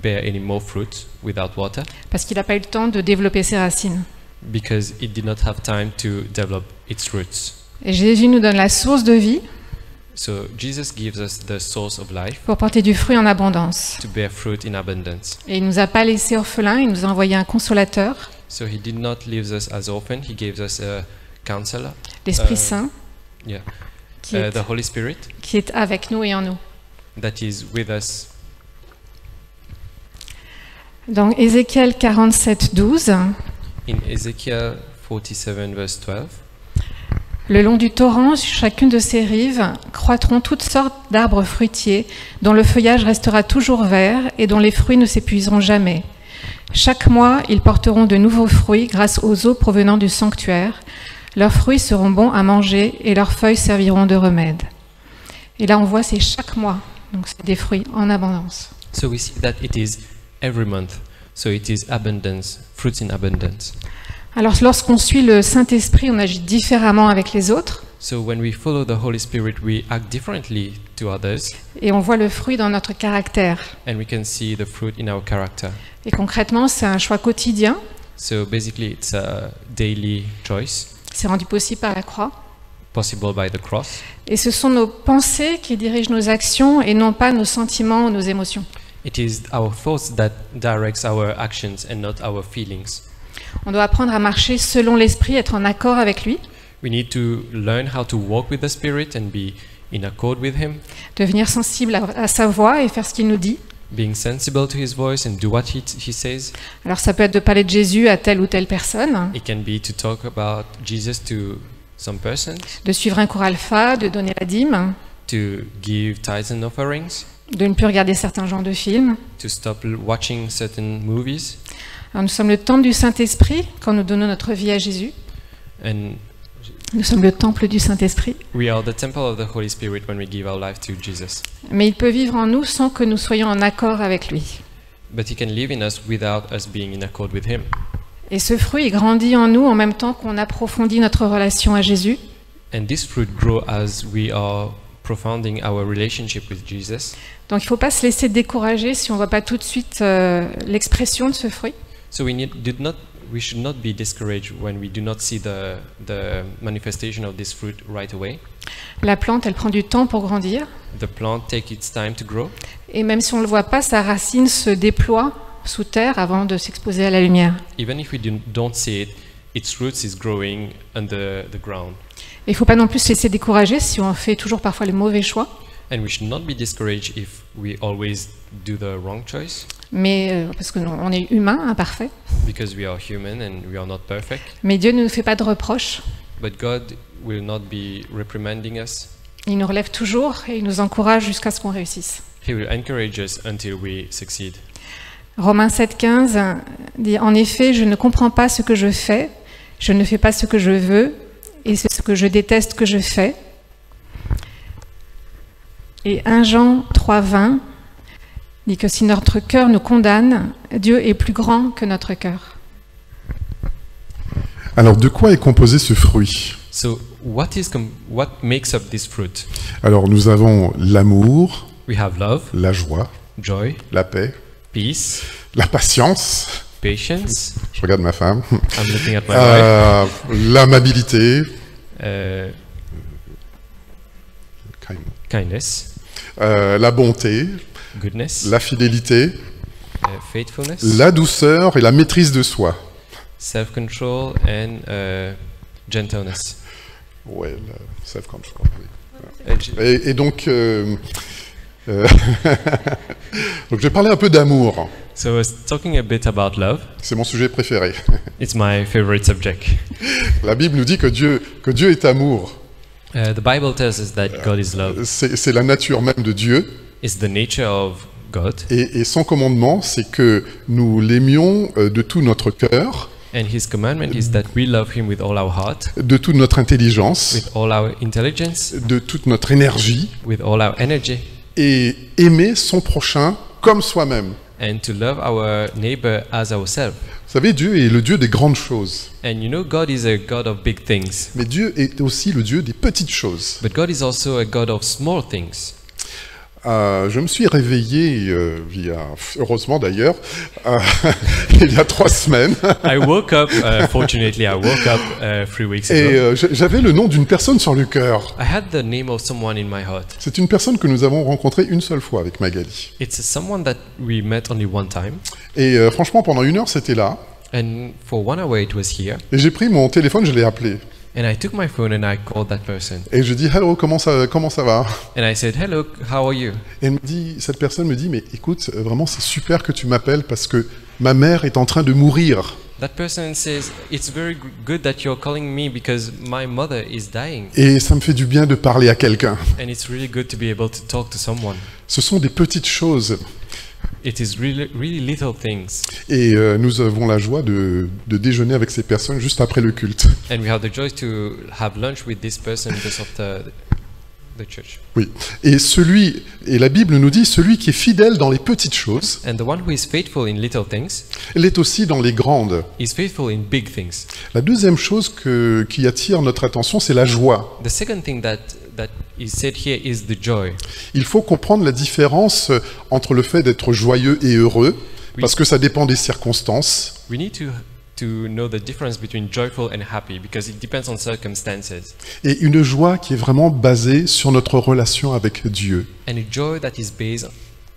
bear any more fruit without water Parce qu'il n'a pas eu le temps de développer ses racines. because it did not have time to develop its roots. Et Jésus nous donne la source de vie So Jesus gives us the source of life pour porter du fruit en abondance. to bear fruit in abundance. Et il ne nous a pas laissés orphelins, il nous a envoyé un consolateur, So he did not leave us as orphans, he gave us a counselor, l'Esprit Saint, yeah, qui the Holy Spirit est avec nous et en nous. that is with us. Dans Ézéchiel 47, 12, In Ezekiel 47 verse 12, le long du torrent, sur chacune de ses rives, croîtront toutes sortes d'arbres fruitiers, dont le feuillage restera toujours vert et dont les fruits ne s'épuiseront jamais. Chaque mois, ils porteront de nouveaux fruits grâce aux eaux provenant du sanctuaire. Leurs fruits seront bons à manger et leurs feuilles serviront de remède. Et là, on voit, c'est chaque mois. Donc, c'est des fruits en abondance. so we see that it is every month. So it is abundance, fruits in abundance. Alors, lorsqu'on suit le Saint-Esprit, on agit différemment avec les autres So when we follow the Holy Spirit, we act differently to others, et on voit le fruit dans notre caractère. and we can see the fruit in our character. Et concrètement, c'est un choix quotidien. So basically, it's a daily choice, C'est rendu possible par la croix. possible by the cross. Et ce sont nos pensées qui dirigent nos actions et non pas nos sentiments ou nos émotions. It is our thoughts that directs our actions and not our feelings. On doit apprendre à marcher selon l'Esprit, être en accord avec lui, We need to learn how to walk with the Spirit and be in accord with Him, devenir sensible à sa voix et faire ce qu'il nous dit. being sensible to His voice and do what He says. Alors ça peut être de parler de Jésus à telle ou telle personne, It can be to talk about Jesus to some persons, de suivre un cours alpha, de donner la dîme, to give tithes and offerings, de ne plus regarder certains genres de films. to stop watching certain movies. Alors nous sommes le temple du Saint-Esprit quand nous donnons notre vie à Jésus. And Nous sommes le temple du Saint-Esprit. we are the temple of the Holy Spirit when we give our life to Jesus. Mais il peut vivre en nous sans que nous soyons en accord avec lui. But He can live in us without us being in accord with Him. Et ce fruit il grandit en nous en même temps qu'on approfondit notre relation à Jésus. And this fruit grows as we are profounding our relationship with Jesus. Donc il ne faut pas se laisser décourager si on ne voit pas tout de suite l'expression de ce fruit. So we should not be discouraged when we do not see the manifestation of this fruit right away. La plante, elle prend du temps pour grandir. The plant takes its time to grow, Et même si on ne le voit pas, sa racine se déploie sous terre avant de s'exposer à la lumière. even if we don't see it. Its roots is growing under the ground, Et il ne faut pas non plus se laisser décourager si on fait toujours parfois les mauvais choix. and we should not be discouraged if we always do the wrong choice, Mais parce qu'on est humain, imparfait. because we are human and we are not perfect. Mais Dieu ne nous fait pas de reproches. But God will not be reprimanding us. Il nous relève toujours et il nous encourage jusqu'à ce qu'on réussisse. He will encourage us until we succeed. Romains 7,15 dit « En effet, je ne comprends pas ce que je fais, Je ne fais pas ce que je veux et c'est ce que je déteste que je fais. Et 1 Jean 3,20 dit que si notre cœur nous condamne, Dieu est plus grand que notre cœur. Alors, de quoi est composé ce fruit? So what makes up this fruit? Alors, nous avons l'amour, We have love, la joie, joy, la paix, peace, la patience, patience. je regarde ma femme, I'm looking at my wife. l'amabilité, Kindness, la bonté, goodness, la fidélité, faithfulness, la douceur et la maîtrise de soi. self-control, and gentleness. Ouais, le self-control. Oui. Et donc, donc, je vais parler un peu d'amour. So I was talking a bit about love. C'est mon sujet préféré. It's my favorite subject. La Bible nous dit que Dieu est amour. The Bible tells us that God is love. C'est la nature même de Dieu. It's the nature of God. Et son commandement, c'est que nous l'aimions de tout notre cœur, And His commandment is that we love Him with all our heart, de toute notre intelligence, with all our intelligence, de toute notre énergie, with all our energy, et aimer son prochain comme soi-même. and to love our neighbor as ourselves. Vous savez, Dieu est le Dieu des grandes choses, And you know, God is a God of big things, mais Dieu est aussi le Dieu des petites choses. but God is also a God of small things. Je me suis réveillé, heureusement d'ailleurs, il y a 3 semaines, I woke up, fortunately, I woke up 3 weeks ago. et j'avais le nom d'une personne sur le cœur. I had the name of someone in my heart. C'est une personne que nous avons rencontrée une seule fois avec Magali. It's someone that we met only one time, Et franchement, pendant 1 heure, c'était là. and for 1 hour it was here. Et j'ai pris mon téléphone, je l'ai appelé. And I took my phone and I called that person. Et je dis « Hello, comment ça va ?» And I said, hello, how are you? Et cette personne me dit « Mais écoute, vraiment, c'est super que tu m'appelles parce que ma mère est en train de mourir. That person says, it's very good that you're calling me because my mother is dying. Et ça me fait du bien de parler à quelqu'un. And it's really good to be able to talk to someone. » Ce sont des petites choses. It is really little things. Et nous avons la joie de déjeuner avec ces personnes juste après le culte. And we have the joy to have lunch with this person just after the church. Oui. Et la Bible nous dit, celui qui est fidèle dans les petites choses, And the one who is faithful in little things l'est aussi dans les grandes. is faithful in big things. La deuxième chose qui attire notre attention, c'est la joie. The second thing that is said here is the joy. Il faut comprendre la différence entre le fait d'être joyeux et heureux, parce que ça dépend des circonstances. We need to know the difference between joyful and happy because it depends on circumstances. Et une joie qui est vraiment basée sur notre relation avec Dieu. And a joy that is based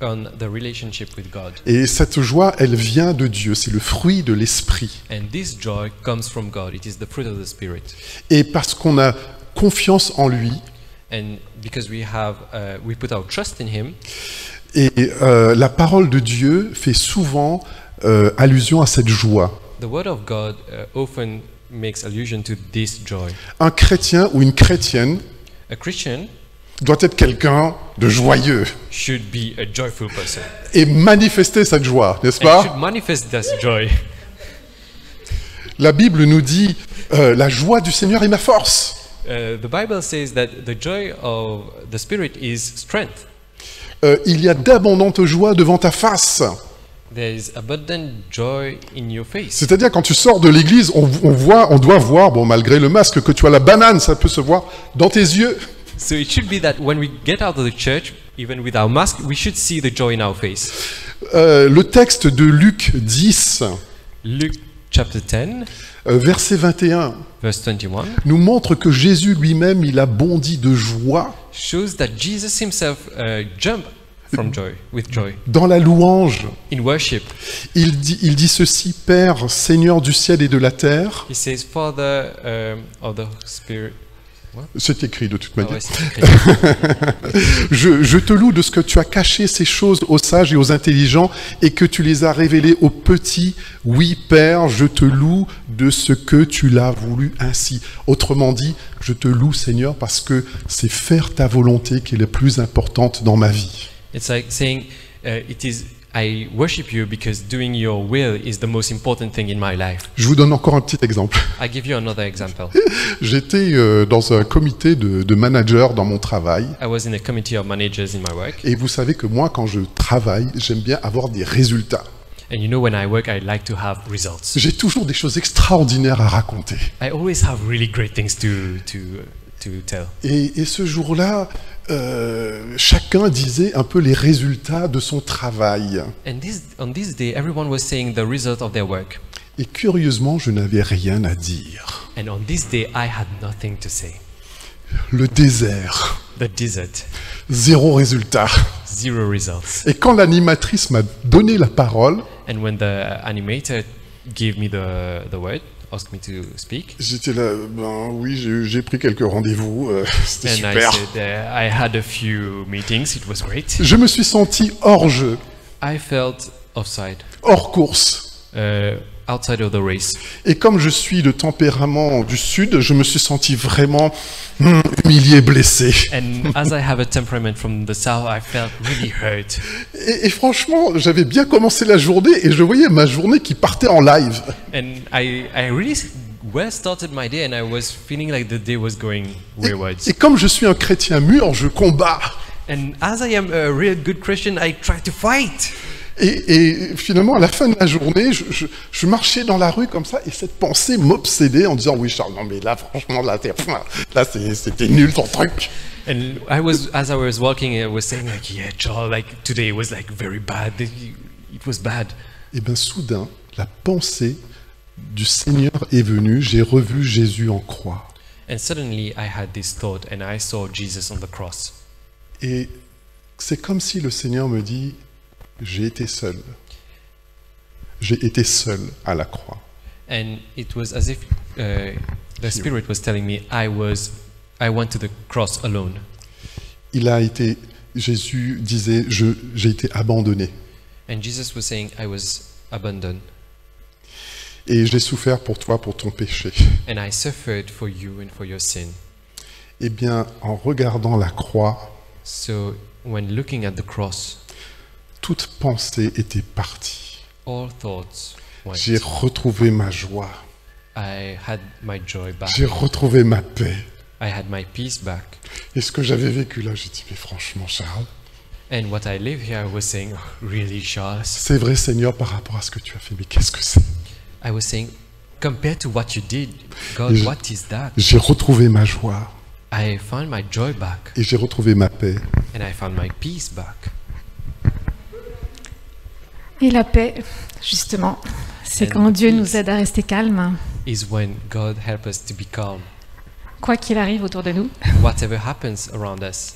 on the relationship with God. Et cette joie, elle vient de Dieu, c'est le fruit de l'esprit. And this joy comes from God. It is the fruit of the Spirit. Et parce qu'on a confiance en lui, And because we put our trust in Him, et la parole de Dieu fait souvent allusion à cette joie. the Word of God often makes allusion to this joy. Un chrétien ou une chrétienne A Christian doit être quelqu'un de joyeux should be a joyful person. et manifester cette joie, n'est-ce And pas? should manifest this joy. La Bible nous dit la joie du Seigneur est ma force. The Bible says that the joy of the Spirit is strength. Il y a d'abondantes joies devant ta face. There is abundant joy in your face. C'est-à-dire quand tu sors de l'église, on doit voir, bon malgré le masque, que tu as la banane, ça peut se voir dans tes yeux. So it should be that when we get out of the church, even with our mask, we should see the joy in our face. Le texte de Luc 10, Luke chapter 10, verset 21, verse 21, nous montre que Jésus lui-même, il a bondi de joie shows that Jesus himself jumped from joy, with joy, dans la louange. in worship. Il dit ceci, Père, Seigneur du ciel et de la terre. He says, Father of the Spirit. C'est écrit de toute Oh, manière. I see. Okay. Je te loue de ce que tu as caché ces choses aux sages et aux intelligents et que tu les as révélées aux petits. Oui, Père, je te loue de ce que tu l'as voulu ainsi. Autrement dit, je te loue, Seigneur, parce que c'est faire ta volonté qui est la plus importante dans ma vie. It's like saying, it is I worship you because doing your will is the most important thing in my life. Je vous donne encore un petit exemple. I give you another example. J'étais dans un comité de managers dans mon travail. I was in a committee of managers in my work. Et vous savez que moi, quand je travaille, j'aime bien avoir des résultats. And you know, when I work, I like to have results. J'ai toujours des choses extraordinaires à raconter. I always have really great things to tell. Et ce jour-là, chacun disait un peu les résultats de son travail. And on this day, everyone was saying the result of their work. Et curieusement, je n'avais rien à dire. And on this day, I had nothing to say. Le désert, The desert, zéro résultat. zero results. Et quand l'animatrice m'a donné la parole, And when the animator gave me the word, asked me to speak, j'étais là, ben oui, j'ai pris quelques rendez-vous, c'était and super. I said I had a few meetings. It was great. Je me suis senti hors jeu, I felt offside, hors course. outside of the race. Et comme je suis de tempérament du Sud, je me suis senti vraiment humilié, blessé. And as I have a temperament from the south, I felt really hurt. Et franchement, j'avais bien commencé la journée et je voyais ma journée qui partait en live. And I really well started my day, and I was feeling like the day was going wayward. Et comme je suis un chrétien mûr, je combats. And as I am a real good Christian, I try to fight. Et finalement, à la fin de la journée, je marchais dans la rue comme ça, et cette pensée m'obsédait en disant, oui Charles, non mais là franchement, là c'était nul ton truc. And as I was walking, I was saying like, yeah, Charles, like today was like very bad. It was bad. Et bien soudain, la pensée du Seigneur est venue, j'ai revu Jésus en croix. And suddenly I had this thought, and I saw Jesus on the cross. Et c'est comme si le Seigneur me dit, j'ai été seul. J'ai été seul à la croix. And it was as if the Spirit was telling me I went to the cross alone. Jésus disait, j'ai été abandonné. And Jesus was saying I was abandoned. Et j'ai souffert pour toi, pour ton péché. And I suffered for you and for your sin. Eh bien, en regardant la croix, So when looking at the cross, toute pensée était partie. all thoughts went. J'ai retrouvé ma joie. I had my joy back. J'ai retrouvé ma paix. I had my peace back. Et ce que j'avais vécu là, j'ai dit, mais franchement, Charles, And what I live here, I was saying, oh, really, Charles? c'est vrai, Seigneur, par rapport à ce que tu as fait, mais qu'est-ce que c'est? I was saying, compared to what you did, God, Et what is that? J'ai retrouvé ma joie. I found my joy back, Et j'ai retrouvé ma paix. and I found my peace back. Et la paix, justement, c'est And quand Dieu peace. nous aide à rester calme, Is when God helps us to be calm, quoi qu'il arrive autour de nous. whatever happens around us.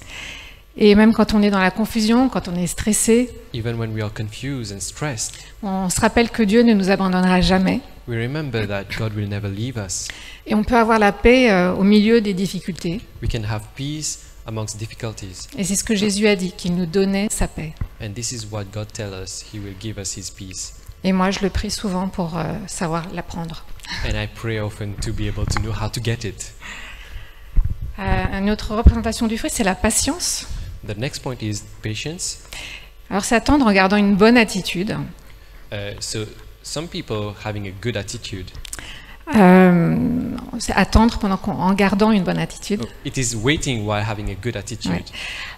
Et même quand on est dans la confusion, quand on est stressé, Even when we are confused and stressed, on se rappelle que Dieu ne nous abandonnera jamais. we remember that God will never leave us. Et on peut avoir la paix au milieu des difficultés. We can have peace amongst difficulties. Et c'est ce que Jésus a dit, qu'il nous donnait sa paix. And this is what God tells us. He will give us His peace. Et moi, je le prie souvent pour savoir l'apprendre. And I pray often to be able to know how to get it. Une autre représentation du fruit, c'est la patience. The next point is patience. Alors, c'est attendre en gardant une bonne attitude. So some people having a good attitude. C'est attendre en gardant une bonne attitude. It is waiting while having a good attitude.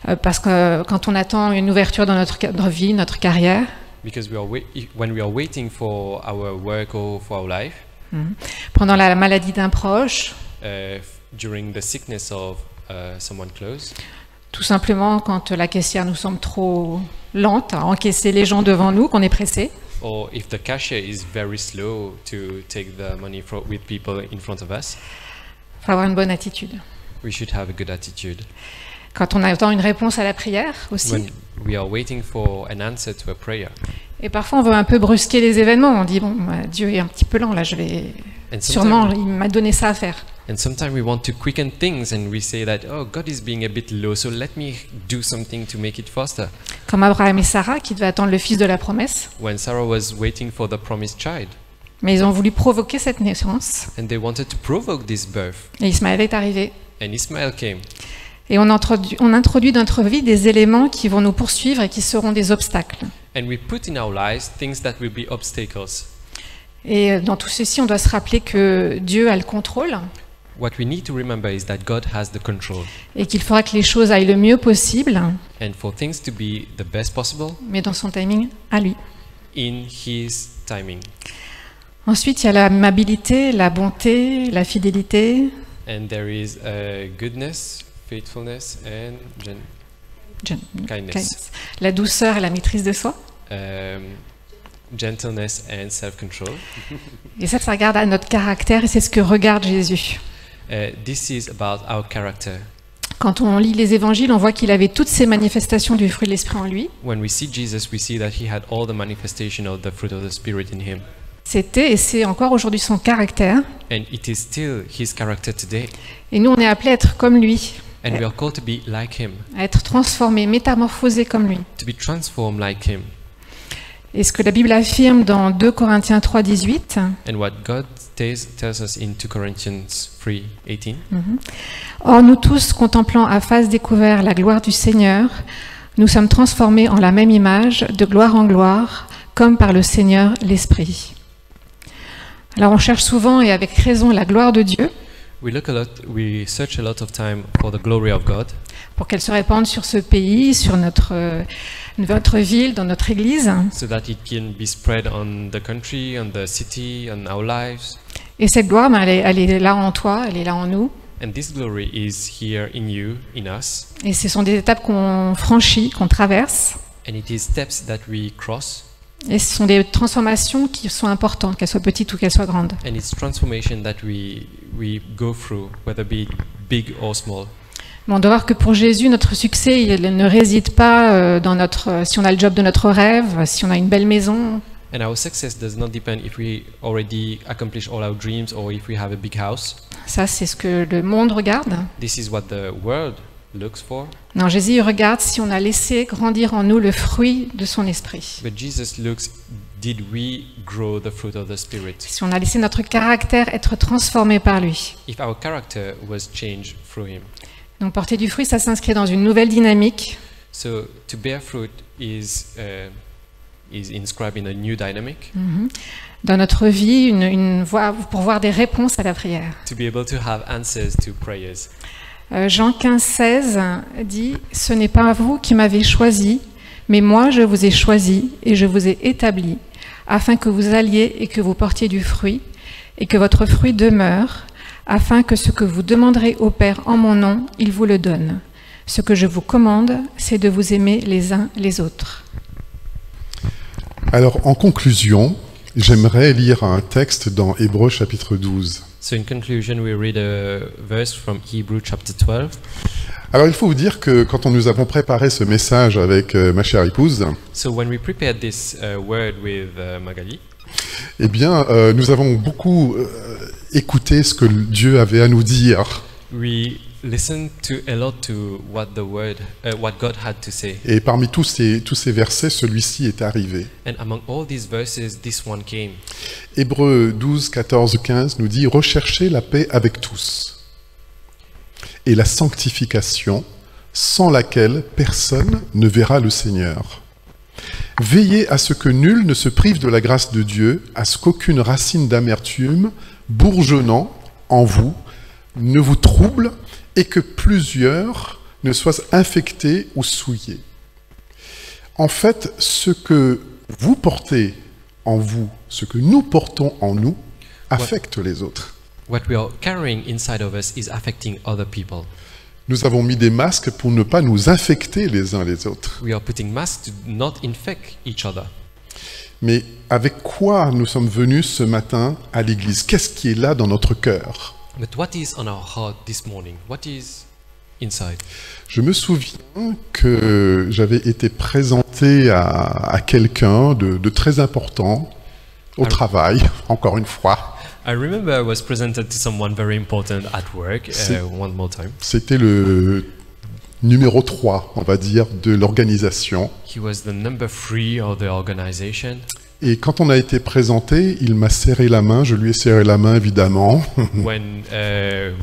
Ouais. Parce que quand on attend une ouverture dans notre vie, notre carrière, Because when we are waiting for our work or for our life, pendant la maladie d'un proche, during the sickness of someone close, tout simplement quand la caissière nous semble trop lente à encaisser les gens devant nous, qu'on est pressé, or if the cashier is very slow to take the money with people in front of us, il faut avoir une bonne attitude. we should have a good attitude. Quand on attend une réponse à la prière aussi, When we are waiting for an answer to a prayer, et parfois on veut un peu brusquer les événements, on dit bon, Dieu est un petit peu lent là, je vais and sûrement, il m'a donné ça à faire. sometimes we want to quicken things and we say that, oh, God is being a bit low, so let me do something to make it faster. Comme Abraham et Sarah qui devaient attendre le fils de la promesse, When Sarah was waiting for the promised child, mais ils ont voulu provoquer cette naissance, and they wanted to provoke this birth, et Ismaël est arrivé. and Ismael came. Et on introduit dans notre vie des éléments qui vont nous poursuivre et qui seront des obstacles. And we put in our lives things that will be obstacles. Et dans tout ceci, on doit se rappeler que Dieu a le contrôle What we need to remember is that God has the control. et qu'il faudra que les choses aillent le mieux possible, And for things to be the best possible, mais dans son timing à lui. in His timing. Ensuite, il y a l'amabilité, la bonté, la fidélité, And there is goodness, faithfulness, and kindness. la douceur et la maîtrise de soi. Gentleness and self-control. Et ça regarde à notre caractère et c'est ce que regarde Jésus. This is about our character. Quand on lit les évangiles, on voit qu'il avait toutes ces manifestations du fruit de l'esprit en lui. When we see Jesus, we see that He had all the manifestation of the fruit of the Spirit in Him. C'était et c'est encore aujourd'hui son caractère. And it is still His character today. Et nous, on est appelés à être comme lui, And we are called to be like Him, à être transformés, métamorphosés comme lui. to be transformed like Him. Et ce que la Bible affirme dans 2 Corinthiens 3, 18, And what God tells us in 2 Corinthians 3:18. Or nous tous, contemplant à face découverte la gloire du Seigneur, nous sommes transformés en la même image, de gloire en gloire, comme par le Seigneur l'Esprit. Alors on cherche souvent et avec raison la gloire de Dieu We search a lot of time for the glory of God, pour qu'elle se répande sur ce pays, sur notre ville, dans notre Église. so that it can be spread on the country, on the city, on our lives. Et cette gloire, ben, elle est là en toi, elle est là en nous. And this glory is here in you, in us. Et ce sont des étapes qu'on franchit, qu'on traverse. And it is steps that we cross. Et ce sont des transformations qui sont importantes, qu'elles soient petites ou qu'elles soient grandes. And it's transformation that we go through, whether be big or small. Mais on doit voir que pour Jésus, notre succès, il ne réside pas dans si on a le job de notre rêve, si on a une belle maison. And our success does not depend if we already accomplish all our dreams or if we have a big house. Ça, c'est ce que le monde regarde. This is what the world looks for. Non, Jésus il regarde si on a laissé grandir en nous le fruit de son esprit. But Jesus looks, did we grow the fruit of the Spirit? Si on a laissé notre caractère être transformé par lui. If our character was changed through Him. Donc porter du fruit, ça s'inscrit dans une nouvelle dynamique. So to bear fruit is inscribed in a new dynamic. Dans notre vie, une voie pour voir des réponses à la prière. To be able to have answers to prayers. Jean 15, 16 dit « Ce n'est pas vous qui m'avez choisi, mais moi je vous ai choisi et je vous ai établi, afin que vous alliez et que vous portiez du fruit, et que votre fruit demeure, afin que ce que vous demanderez au Père en mon nom, il vous le donne. Ce que je vous commande, c'est de vous aimer les uns les autres. » Alors, en conclusion, j'aimerais lire un texte dans Hébreux chapitre 12. So in conclusion, we read a verse from Hebrews chapter 12. Alors, il faut vous dire que quand nous avons préparé ce message avec ma chère épouse, So when we prepared this word with Magali, eh bien, nous avons beaucoup écouté ce que Dieu avait à nous dire. we listened a lot to what God had to say. Et parmi tous ces versets, celui-ci est arrivé. And among all these verses, this one came. Hébreux 12, 14, 15 nous dit « Recherchez la paix avec tous et la sanctification, sans laquelle personne ne verra le Seigneur. Veillez à ce que nul ne se prive de la grâce de Dieu, à ce qu'aucune racine d'amertume, bourgeonnant en vous, ne vous trouble et que plusieurs ne soient infectés ou souillés. En fait, ce que vous portez en vous, ce que nous portons en nous, affecte les autres. What we are carrying inside of us is affecting other people. Nous avons mis des masques pour ne pas nous infecter les uns les autres. We are putting masks to not infect each other. Mais avec quoi nous sommes venus ce matin à l'église? Qu'est-ce qui est là dans notre cœur? But what is on our heart this morning? What is inside? Je me souviens que j'avais été présenté à quelqu'un de très important au travail, encore une fois. I remember I was presented to someone very important at work, one more time. C'était le numéro 3, on va dire, de l'organisation. He was the number 3 of the organization. Et quand on a été présenté, il m'a serré la main, je lui ai serré la main évidemment. When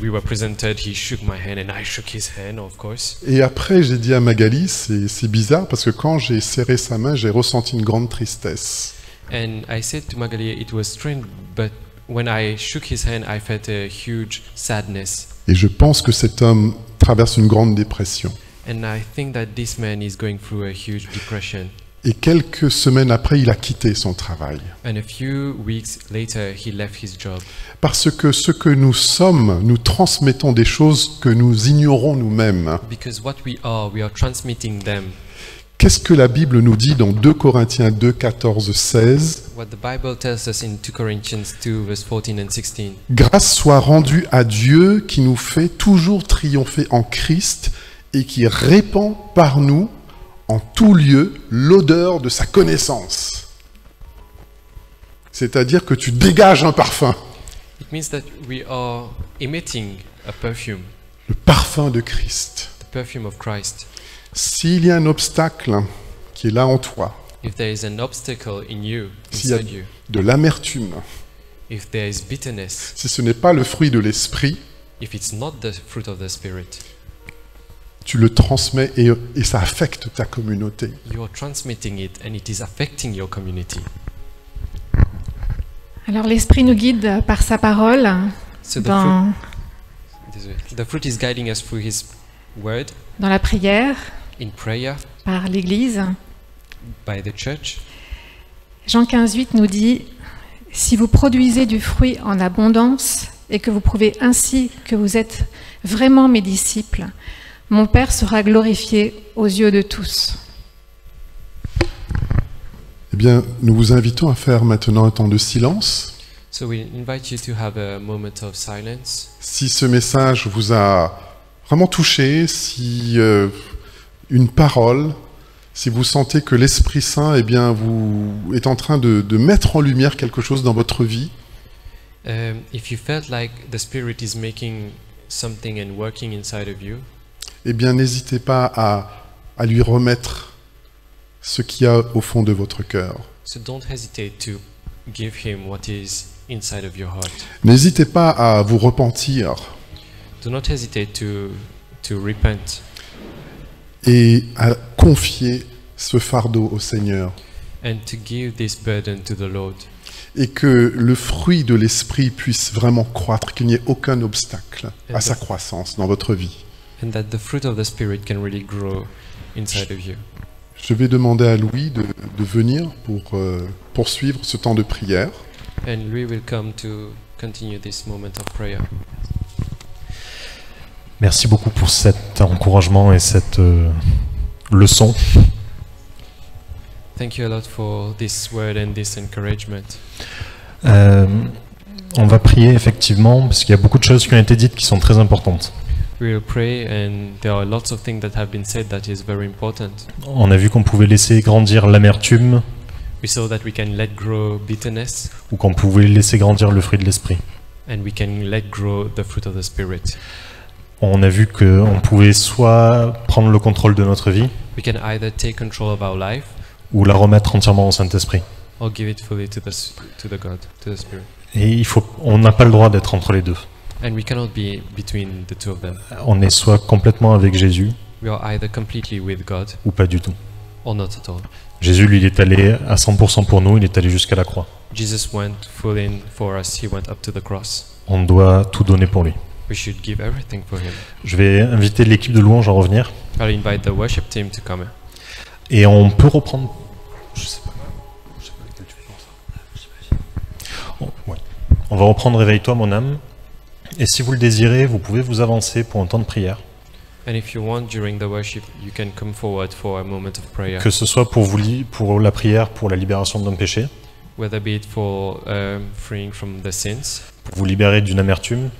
we were presented, he shook my hand and I shook his hand, of course. Et après, j'ai dit à Magali, c'est bizarre parce que quand j'ai serré sa main, j'ai ressenti une grande tristesse. And I said to Magali, it was strange, but when I shook his hand, I felt a huge sadness. Et je pense que cet homme traverse une grande dépression. And I think that this man is going through a huge depression. Et quelques semaines après, il a quitté son travail. And a few weeks later, he left his job. Parce que ce que nous sommes, nous transmettons des choses que nous ignorons nous-mêmes. Because what we are transmitting them. Qu'est-ce que la Bible nous dit dans 2 Corinthiens 2, 14, 16 ? What the Bible tells us in 2 Corinthians 2, verse 14 and 16. Grâce soit rendue à Dieu qui nous fait toujours triompher en Christ et qui répand par nous en tout lieu l'odeur de sa connaissance. C'est-à-dire que tu dégages un parfum, It means that we are emitting a perfume, le parfum de Christ. the perfume of Christ. S'il y a un obstacle qui est là en toi, If there is an obstacle in you, s'il y a inside you, de l'amertume, if there is bitterness, si ce n'est pas le fruit de l'esprit, if it's not the fruit of the Spirit, tu le transmets et ça affecte ta communauté. you are transmitting it and it is affecting your community. Alors l'Esprit nous guide par sa parole So dans the fruit is guiding us through His Word, dans la prière, in prayer, par l'Église. by the church. Jean 15,8 nous dit « Si vous produisez du fruit en abondance et que vous prouvez ainsi que vous êtes vraiment mes disciples, mon Père sera glorifié aux yeux de tous. » Eh bien, nous vous invitons à faire maintenant un temps de silence. So we invite you to have a moment of silence. Si ce message vous a vraiment touché, si une parole, si vous sentez que l'Esprit Saint vous est en train de mettre en lumière quelque chose dans votre vie, If you felt like the Spirit is making something and working inside of you, eh bien n'hésitez pas à lui remettre ce qu'il y a au fond de votre cœur. so don't hesitate to give Him what is inside of your heart. N'hésitez pas à vous repentir Do not hesitate to repent et à confier ce fardeau au Seigneur. and to give this burden to the Lord. Et que le fruit de l'Esprit puisse vraiment croître, qu'il n'y ait aucun obstacle à sa croissance dans votre vie. And that the fruit of the Spirit can really grow inside of you. Je vais demander à Louis de venir pour poursuivre ce temps de prière. And we will come to continue this moment of prayer. Merci beaucoup pour cet encouragement et cette leçon. Thank you a lot for this word and this encouragement. On va prier effectivement parce qu'il y a beaucoup de choses qui ont été dites qui sont très importantes. We will pray, and there are lots of things that have been said that is very important. On a vu qu'on pouvait laisser grandir l'amertume We saw that we can let grow bitterness, ou qu'on pouvait laisser grandir le fruit de l'esprit. and we can let grow the fruit of the Spirit. On a vu qu'on pouvait soit prendre le contrôle de notre vie We can either take control of our life ou la remettre entièrement au Saint-Esprit. or give it fully to the God, to the Spirit. Et on n'a pas le droit d'être entre les deux. And we cannot be between the two of them. On est soit complètement avec Jésus We are either completely with God ou pas du tout. or not at all. Jésus, lui, il est allé à 100% pour nous, il est allé jusqu'à la croix. Jesus went full in for us. He went up to the cross. On doit tout donner pour lui. We should give everything for Him. Je vais inviter l'équipe de louange à revenir. I'll invite the worship team to come. Et on peut reprendre... Je sais pas lequel tu penses. Ouais. On va reprendre Réveille-toi mon âme. Et si vous le désirez, vous pouvez vous avancer pour un temps de prière. And if you want, during the worship, you can come forward for a moment of prayer. Que ce soit pour la prière, pour la libération d'un péché, Whether be it for freeing from the sins, pour vous libérer d'une amertume,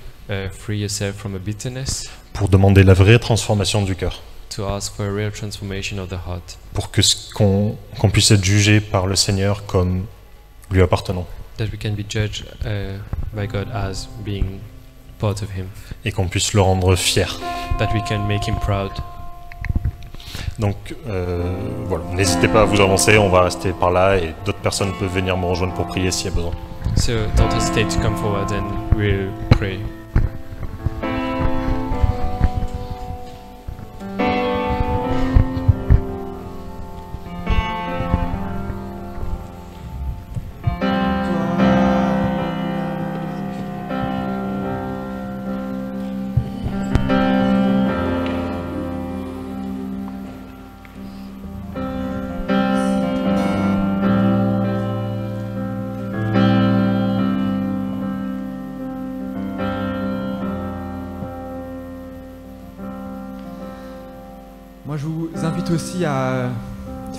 free yourself from a bitterness, pour demander la vraie transformation du cœur. to ask for a real transformation of the heart, Pour que qu'on puisse être jugé par le Seigneur comme lui appartenant. that we can be judged by God as being part of Him, Et qu'on puisse le rendre fier. that we can make Him proud. Donc voilà, n'hésitez pas à vous avancer, on va rester par là et d'autres personnes peuvent venir me rejoindre pour prier s'il y a besoin. So don't hesitate to come forward and we'll pray. Moi, je vous invite aussi à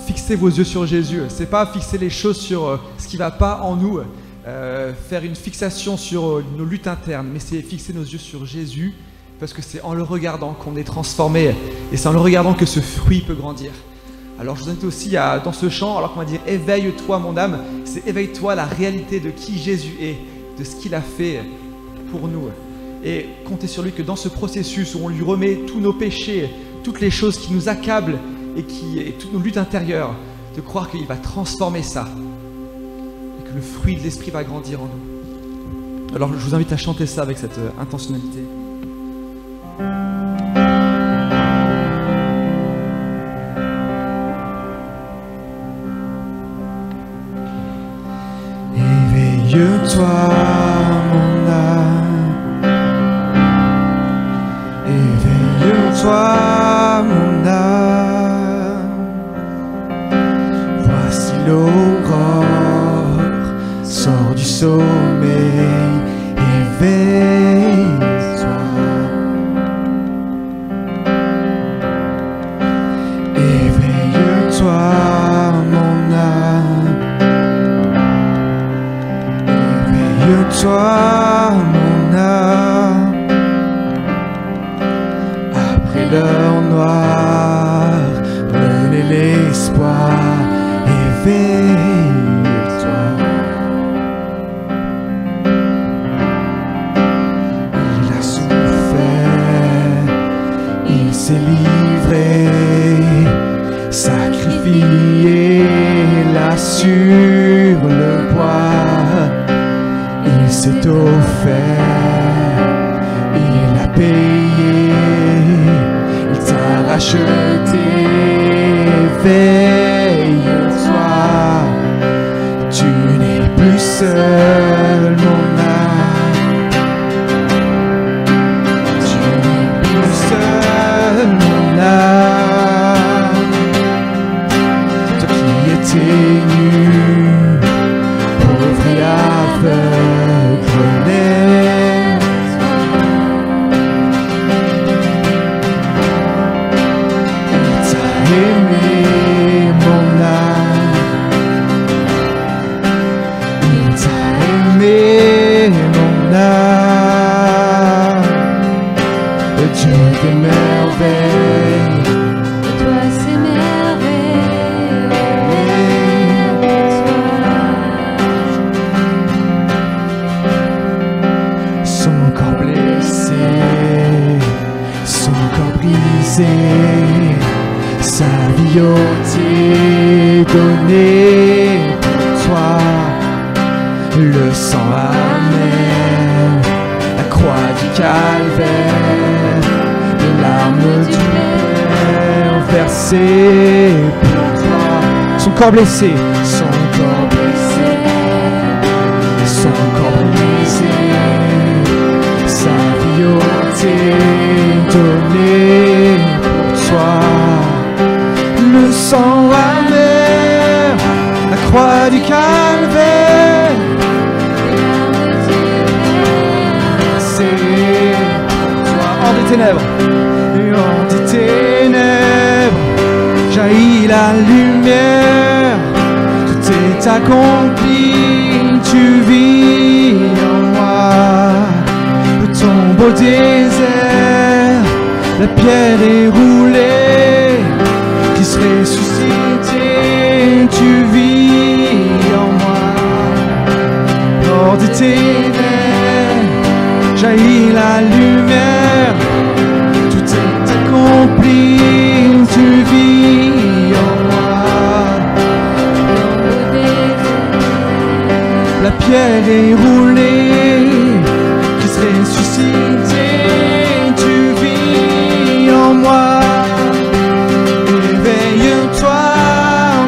fixer vos yeux sur Jésus. C'est pas fixer les choses sur ce qui va pas en nous, faire une fixation sur nos luttes internes, mais c'est fixer nos yeux sur Jésus, parce que c'est en le regardant qu'on est transformé, et c'est en le regardant que ce fruit peut grandir. Alors je vous invite aussi à, dans ce chant, alors qu'on va dire « Éveille-toi mon âme », c'est « Éveille-toi la réalité de qui Jésus est, de ce qu'il a fait pour nous ». Et comptez sur lui que dans ce processus où on lui remet tous nos péchés, toutes les choses qui nous accablent et toutes nos luttes intérieures, de croire qu'il va transformer ça et que le fruit de l'esprit va grandir en nous. Alors je vous invite à chanter ça avec cette intentionnalité. Éveille-toi mon âme, éveille-toi mon âme, voici l'aurore, sors du sommeil, éveille-toi. Éveille-toi mon âme, éveille-toi mon âme, après l'heure noire, brûler l'espoir, éveille-toi. Il a souffert, il s'est livré, sacrifié là sur le bois. Il s'est offert, il a payé, il t'a racheté. Éveille-toi, tu n'es plus seul mon âme, tu n'es plus seul mon âme, toi qui étais nu, pauvre et aveugle, il t'a aimé mon âme, il t'a aimé mon âme, le Dieu des merveilles. Toi s'émerveille, Son corps blessé, son corps brisé, sa vie ôtée donnée pour toi, le sang amer, la croix du calvaire, les larmes du Père versées pour toi, son corps blessé, son corps blessé, son corps brisé, sa vie ôtée donnée pour toi, le sang amer, la croix du calvaire, c'est toi hors des ténèbres, et hors des ténèbres jaillit la lumière, tout est accompli, tu vis en moi, le tombeau désert, la pierre est roulée, Christ ressuscité, tu vis en moi, hors des ténèbres jaillit la lumière, tout est accompli, tu vis la pierre est roulée, Christ ressuscité, tu vis en moi. Éveille-toi,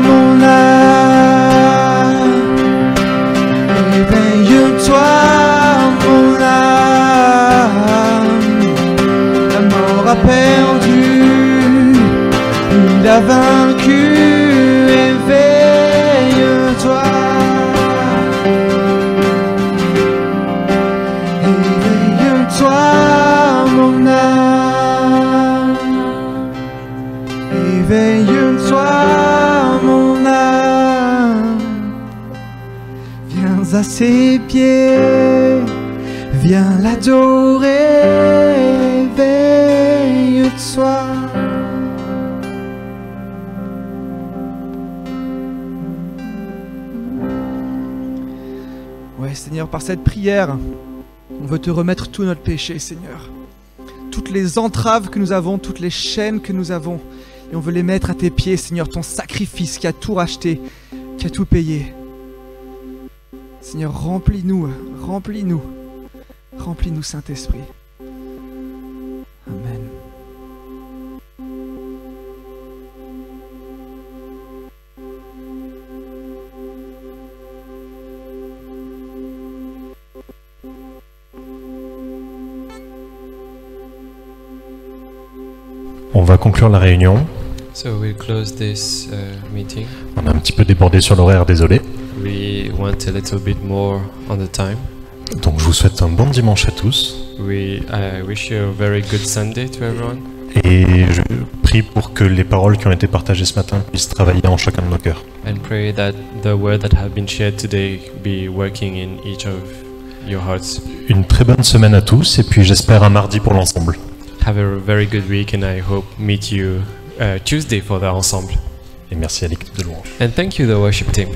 mon âme. Éveille-toi, mon âme. La mort a perdu, il a vaincu. Éveille-toi. Éveille-toi, mon âme. Éveille-toi, mon âme. Viens à ses pieds, viens l'adorer. Éveille-toi. Ouais, Seigneur, par cette prière, on veut te remettre tout notre péché, Seigneur. Toutes les entraves que nous avons, toutes les chaînes que nous avons. Et on veut les mettre à tes pieds, Seigneur, ton sacrifice qui a tout racheté, qui a tout payé. Seigneur, remplis-nous, remplis-nous, remplis-nous, Saint-Esprit. Amen. On va conclure la réunion. So we'll close this meeting. On a un petit peu débordé sur l'horaire, désolé. We want a little bit more on the time. Donc je vous souhaite un bon dimanche à tous. We wish you a very good Sunday to everyone. Et je prie pour que les paroles qui ont été partagées ce matin puissent travailler en chacun de nos cœurs. And pray that the word that have been shared today be working in each of your hearts. Une très bonne semaine à tous et puis j'espère un mardi pour l'ensemble. Have a very good week and I hope meet you Tuesday for the ensemble. Et merci à l'équipe de louange. And thank you the worship team.